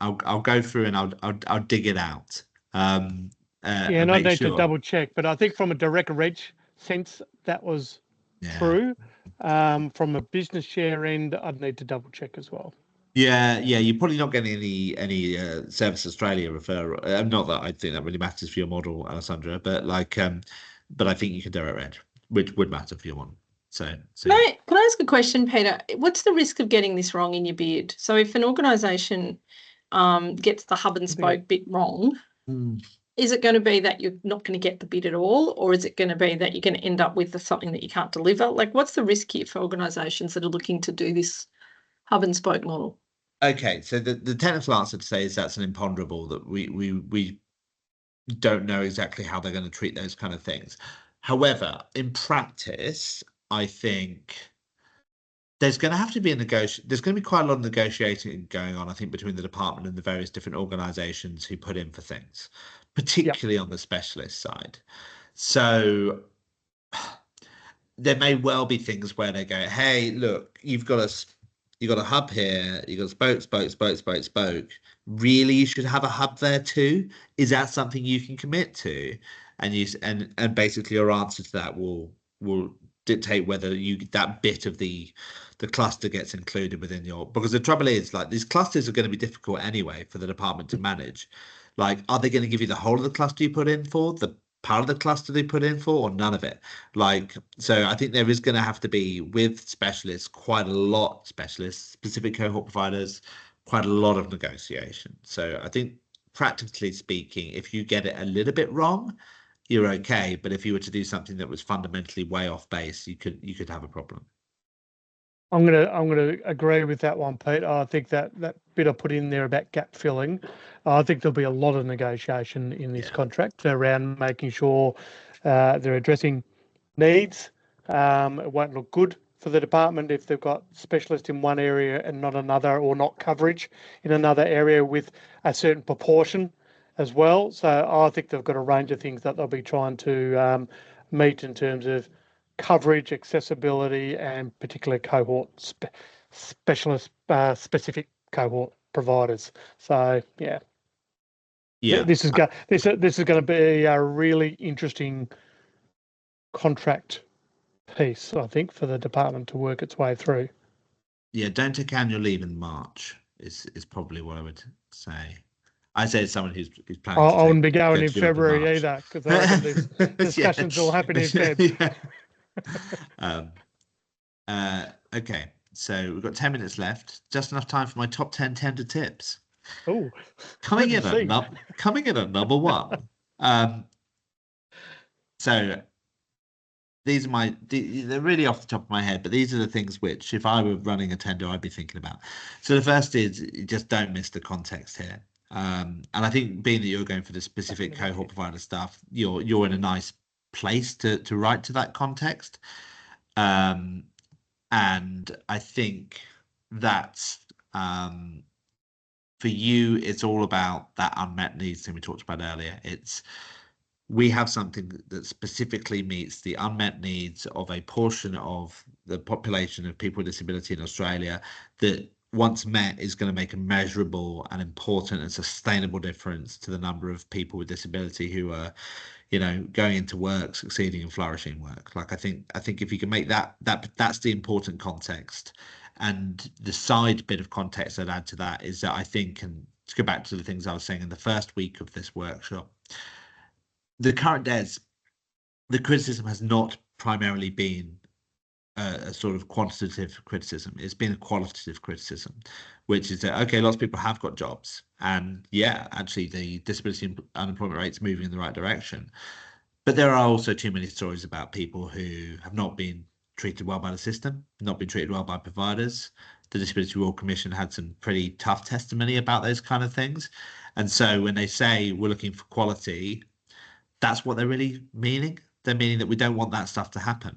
I'll go through and I'll dig it out. And I need to double check, but I think from a direct reg sense that was true. From a business share end, I'd need to double check as well. Yeah, you're probably not getting any Service Australia referral. Not that I think that really matters for your model, Alessandra, but but I think you can direct reg, which would matter for your one. So can I ask a question, Peter? What's the risk of getting this wrong in your bid? So if an organisation gets the hub and spoke bit wrong, is it going to be that you're not going to get the bid at all, or is it going to be that you're going to end up with something that you can't deliver? Like, what's the risk here for organisations that are looking to do this hub and spoke model. Okay, so the technical answer to say is that's an imponderable, that we don't know exactly how they're going to treat those kind of things. However, in practice, I think there's going to have to be there's going to be quite a lot of negotiating going on, I think, between the department and the various different organizations who put in for things, particularly on the specialist side. So there may well be things where they go, hey, look, you've got a hub here, you've got spoke. Really, you should have a hub there too. Is that something you can commit to? And basically your answer to that will dictate whether that bit of the cluster gets included within because the trouble is, like, these clusters are going to be difficult anyway for the department to manage. Like, are they going to give you the whole of the cluster you put in for, the part of the cluster they put in for, or none of it? Like, so I think there is going to have to be, with specialists, quite a lot, specific cohort providers, quite a lot of negotiation. So I think, practically speaking, if you get it a little bit wrong, you're okay. But if you were to do something that was fundamentally way off base, you could have a problem. I'm gonna agree with that one, Pete. I think that bit I put in there about gap filling, I think there'll be a lot of negotiation in this contract around making sure they're addressing needs. It won't look good for the department if they've got specialists in one area and not another, or not coverage in another area with a certain proportion as well. So I think they've got a range of things that they'll be trying to meet in terms of coverage, accessibility, and particular cohort specialist specific cohort providers. So yeah, this is going to be a really interesting contract piece, I think, for the department to work its way through. Yeah, don't take annual leave in March is probably what I would say. I say as someone who's planning. I wouldn't be going in February either, because I reckon these discussions will happen in Feb. Okay, so we've got 10 minutes left, just enough time for my top 10 tender tips. Oh, coming in at number one. So these are they're really off the top of my head, but these are the things which, if I were running a tender, I'd be thinking about. So the first is, just don't miss the context here. And I think, being that you're going for the specific cohort provider stuff, you're in a nice place to write to that context. And I think that's for you, it's all about that unmet needs thing we talked about earlier. We have something that specifically meets the unmet needs of a portion of the population of people with disability in Australia that, once met, is going to make a measurable and important and sustainable difference to the number of people with disability who are, going into work, succeeding and flourishing work. Like, I think if you can make that's the important context. And the side bit of context I'd add to that is that I think, and to go back to the things I was saying in the first week of this workshop, the current DES, the criticism has not primarily been a sort of quantitative criticism. It's been a qualitative criticism, which is that, okay, lots of people have got jobs, and actually the disability unemployment rate's moving in the right direction. But there are also too many stories about people who have not been treated well by the system, not been treated well by providers. The Disability Royal Commission had some pretty tough testimony about those kind of things. And so when they say we're looking for quality, that's what they're really meaning. They're meaning that we don't want that stuff to happen.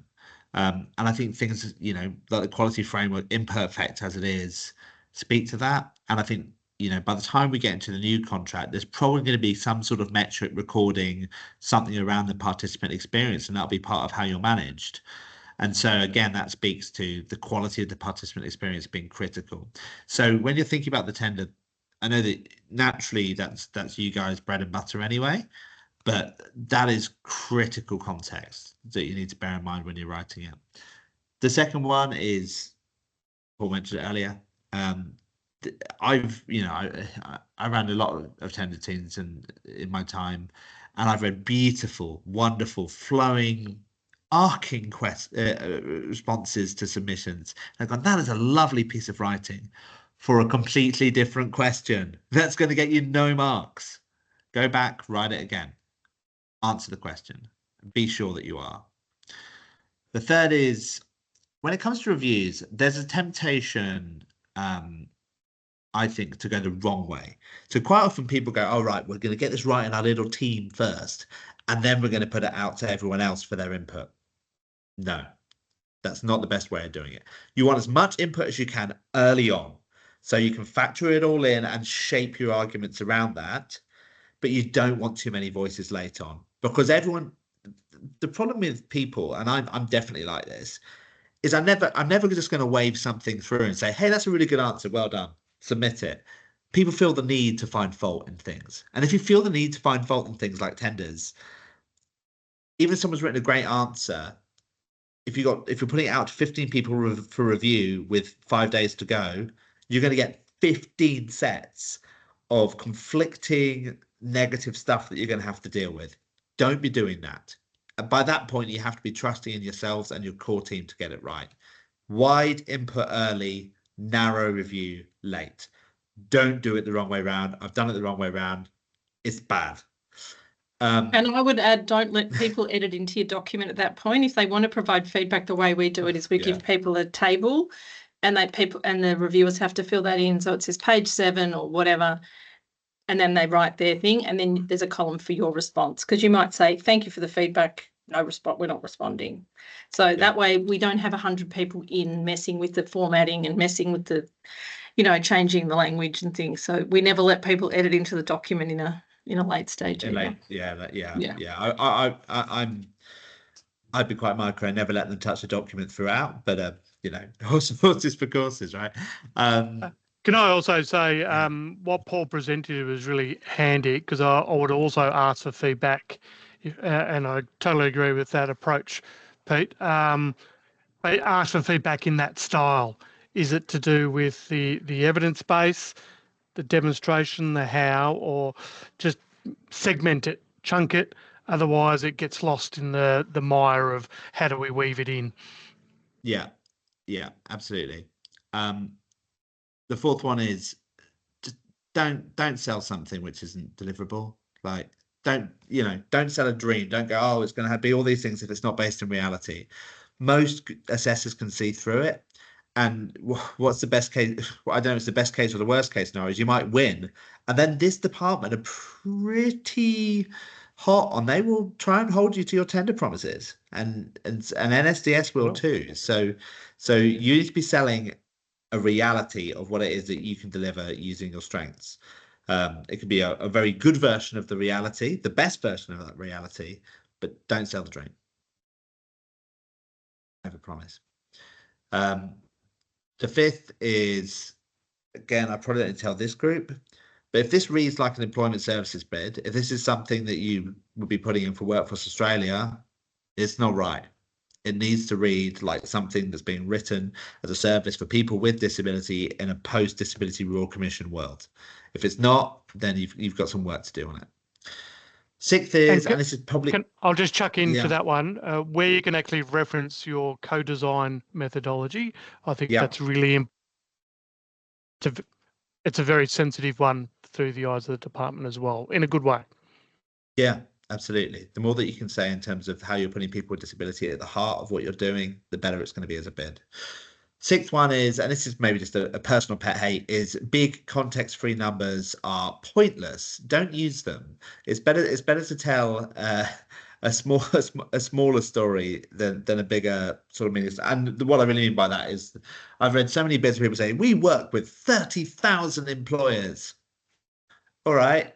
And I think things, like the quality framework, imperfect as it is, speak to that. And I think, by the time we get into the new contract, there's probably going to be some sort of metric recording something around the participant experience, and that'll be part of how you're managed. And so, again, that speaks to the quality of the participant experience being critical. So when you're thinking about the tender, I know that naturally that's you guys' bread and butter anyway. But that is critical context that you need to bear in mind when you're writing it. The second one is, Paul mentioned it earlier. I ran a lot of tender teams in my time, and I've read beautiful, wonderful, flowing, arcing responses to submissions. And I've gone, that is a lovely piece of writing for a completely different question. That's going to get you no marks. Go back, write it again. Answer the question. Be sure that you are. The third is, when it comes to reviews, there's a temptation I think, to go the wrong way. So quite often people go, oh, right, we're going to get this right in our little team first, and then we're going to put it out to everyone else for their input. No, that's not the best way of doing it. You want as much input as you can early on, so you can factor it all in and shape your arguments around that. But you don't want too many voices late on, because the problem with people, and I'm definitely like this, is I'm never just going to wave something through and say, hey, that's a really good answer, well done, submit it. People feel the need to find fault in things. And if you feel the need to find fault in things like tenders, even if someone's written a great answer, if you're putting it out to 15 people for review with 5 days to go, you're going to get 15 sets of conflicting negative stuff that you're going to have to deal with. Don't be doing that. And by that point, you have to be trusting in yourselves and your core team to get it right. Wide input early, narrow review late. Don't do it the wrong way around. I've done it the wrong way around. It's bad. And I would add, don't let people edit into your document at that point. If they want to provide feedback, the way we do it is we give people a table, and the reviewers have to fill that in. So it says page 7 or whatever, and then they write their thing, and then there's a column for your response, because you might say, thank you for the feedback, no response, we're not responding. So that way we don't have 100 people in messing with the formatting and messing with the, changing the language and things. So we never let people edit into the document in a late stage. I'd be quite micro and never let them touch the document throughout, but horses for courses, right? Can I also say what Paul presented was really handy, because I would also ask for feedback, and I totally agree with that approach, Pete. I ask for feedback in that style. Is it to do with the evidence base, the demonstration, the how, or just segment it, chunk it? Otherwise, it gets lost in the mire of how do we weave it in. Yeah, absolutely. The fourth one is just don't sell something which isn't deliverable. Like don't sell a dream. Don't go, oh, it's going to be all these things if it's not based in reality. Most assessors can see through it. And what's the best case? I don't know if it's the best case or the worst case scenario is you might win, and then this department are pretty hot on, they will try and hold you to your tender promises, and NSDS will too. So you need to be selling a reality of what it is that you can deliver using your strengths. It could be a very good version of the reality, the best version of that reality, but don't sell the dream. Never promise. The fifth is, again, I probably don't tell this group, but if this reads like an employment services bid, if this is something that you would be putting in for Workforce Australia, it's not right. It needs to read like something that's being written as a service for people with disability in a post-disability Royal Commission world. If it's not, then you've got some work to do on it. Sixth is, and this is probably... I'll just chuck into that one, where you can actually reference your co-design methodology. I think that's really important. It's a very sensitive one through the eyes of the department as well, in a good way. Yeah, absolutely. The more that you can say in terms of how you're putting people with disability at the heart of what you're doing, the better it's going to be as a bid. Sixth one is, and this is maybe just a personal pet hate, is big context-free numbers are pointless. Don't use them. It's better to tell a smaller story than a bigger sort of meaning. And what I really mean by that is, I've read so many bids where people say we work with 30,000 employers. All right,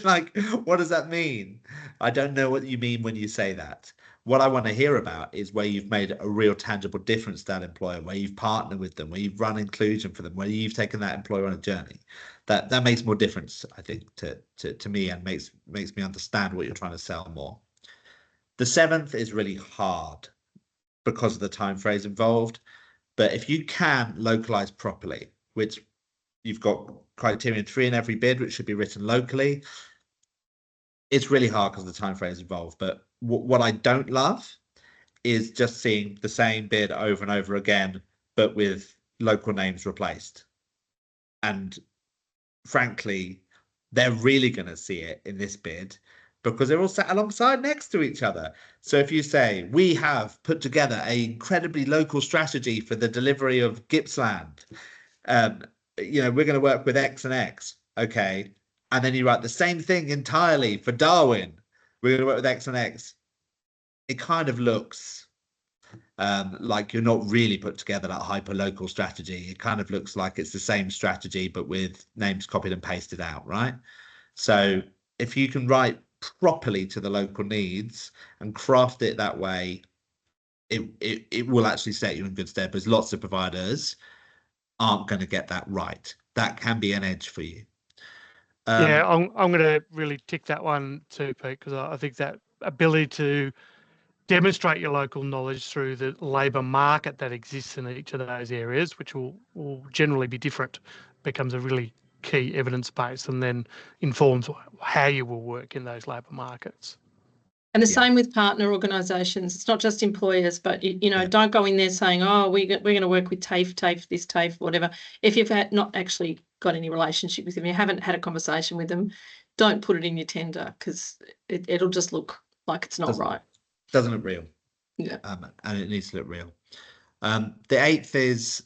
like what does that mean? I don't know what you mean when you say that. What I want to hear about is where you've made a real tangible difference to that employer, where you've partnered with them, where you've run inclusion for them, where you've taken that employer on a journey. That makes more difference, I think, to me, and makes me understand what you're trying to sell more. The seventh is really hard because of the time phrase involved. But if you can localize properly, which you've got criterion 3 in every bid, which should be written locally, it's really hard because of the time phrase involved. But what I don't love is just seeing the same bid over and over again, but with local names replaced. And frankly, they're really going to see it in this bid because they're all sat alongside next to each other. So if you say, we have put together an incredibly local strategy for the delivery of Gippsland, you know, we're going to work with X and X. Okay. And then you write the same thing entirely for Darwin. We're going to work with X and X. It kind of looks like you're not really put together that hyper-local strategy. It kind of looks like it's the same strategy, but with names copied and pasted out, right? So if you can write properly to the local needs and craft it that way, it will actually set you in good stead, because lots of providers aren't going to get that right. That can be an edge for you. Yeah, I'm going to really tick that one too, Pete, because I think that ability to demonstrate your local knowledge through the labour market that exists in each of those areas, which will generally be different, becomes a really key evidence base, and then informs how you will work in those labour markets. And the same with partner organisations. It's not just employers, but you know, don't go in there saying, "Oh, we're going to work with TAFE, this TAFE, whatever." If you've not actually got any relationship with them, you haven't had a conversation with them, don't put it in your tender, because it'll just look like it's not right. Doesn't look real. Yeah. And it needs to look real. The 8th is,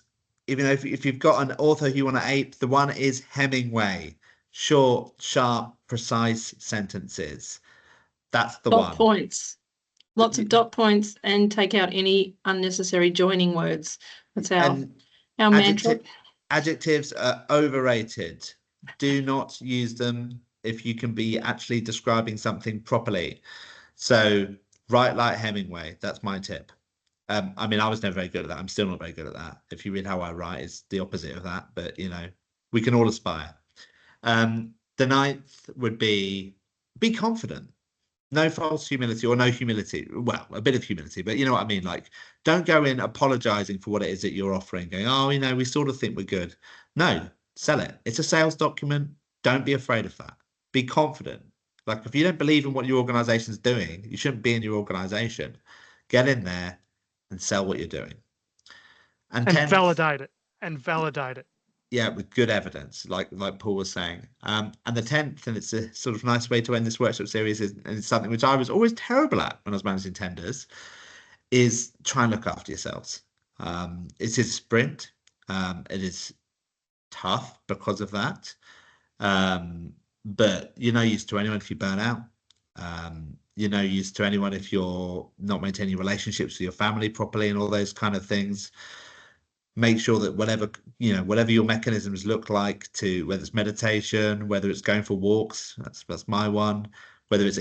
even though if you've got an author who you want to ape, the one is Hemingway. Short, sharp, precise sentences. That's the one. Dot points. Lots of dot points, and take out any unnecessary joining words. That's our mantra. Adjectives are overrated. Do not use them if you can be actually describing something properly. So write like Hemingway. That's my tip. I mean, I was never very good at that. I'm still not very good at that. If you read how I write, it's the opposite of that. But, you know, we can all aspire. The 9th would be confident. No false humility, or no humility. Well, a bit of humility, but you know what I mean? Like, don't go in apologizing for what it is that you're offering, going, "Oh, you know, we sort of think we're good." No, sell it. It's a sales document. Don't be afraid of that. Be confident. Like, if you don't believe in what your organization's doing, you shouldn't be in your organization. Get in there and sell what you're doing. And 10th, validate it. And validate it. Yeah, with good evidence, like Paul was saying. And the 10th, and it's a sort of nice way to end this workshop series, and it's something which I was always terrible at when I was managing tenders, is try and look after yourselves. It is a sprint. It is tough because of that. But you're no use to anyone if you burn out. You're no use to anyone if you're not maintaining relationships with your family properly and all those kind of things. Make sure that whatever your mechanisms look like, to whether it's meditation, whether it's going for walks, that's my one, whether it's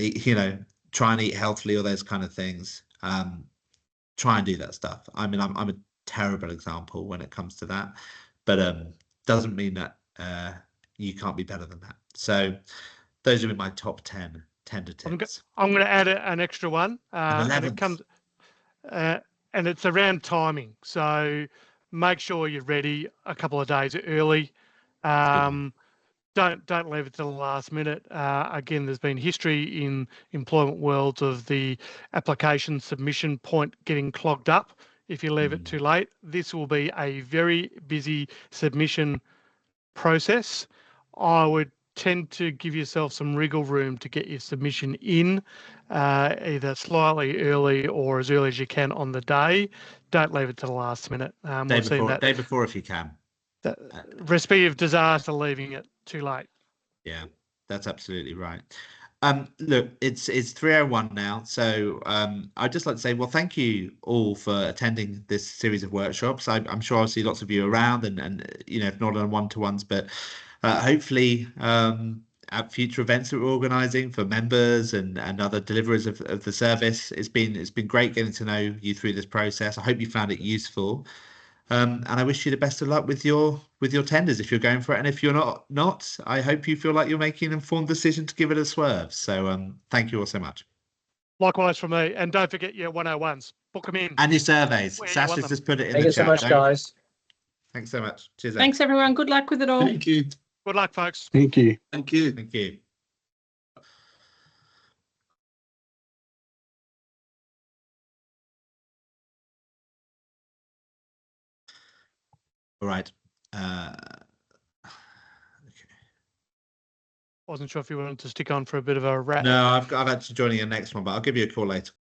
try and eat healthily, or those kind of things. Try and do that stuff. I mean, I'm a terrible example when it comes to that, but doesn't mean that you can't be better than that. So those are my top 10 tender tips. I'm going to add an extra one, and it comes, and it's around timing. So make sure you're ready a couple of days early. Don't leave it to the last minute. Again, there's been history in employment worlds of the application submission point getting clogged up if you leave it too late. This will be a very busy submission process. I would tend to give yourself some wriggle room to get your submission in, either slightly early or as early as you can on the day. Don't leave it to the last minute. Day before if you can. The recipe of disaster, leaving it too late. Yeah, that's absolutely right. Look, it's 3:01 now, so I'd just like to say, well, thank you all for attending this series of workshops. I'm sure I'll see lots of you around, and if not on one-to-ones, but hopefully at future events that we're organising for members and other deliverers of the service. It's been great getting to know you through this process. I hope you found it useful. And I wish you the best of luck with your tenders if you're going for it, and if you're not, I hope you feel like you're making an informed decision to give it a swerve. So thank you all so much. Likewise from me, and don't forget your 101s. Book them in. And your surveys. Sasha's just put it in the chat. Thank you so much, guys. Thanks so much. Cheers. Thanks, everyone. Good luck with it all. Thank you. Good luck, folks. Thank you. Thank you. Thank you. All right. Okay. Wasn't sure if you wanted to stick on for a bit of a wrap. No, I've actually joining the next one, but I'll give you a call later.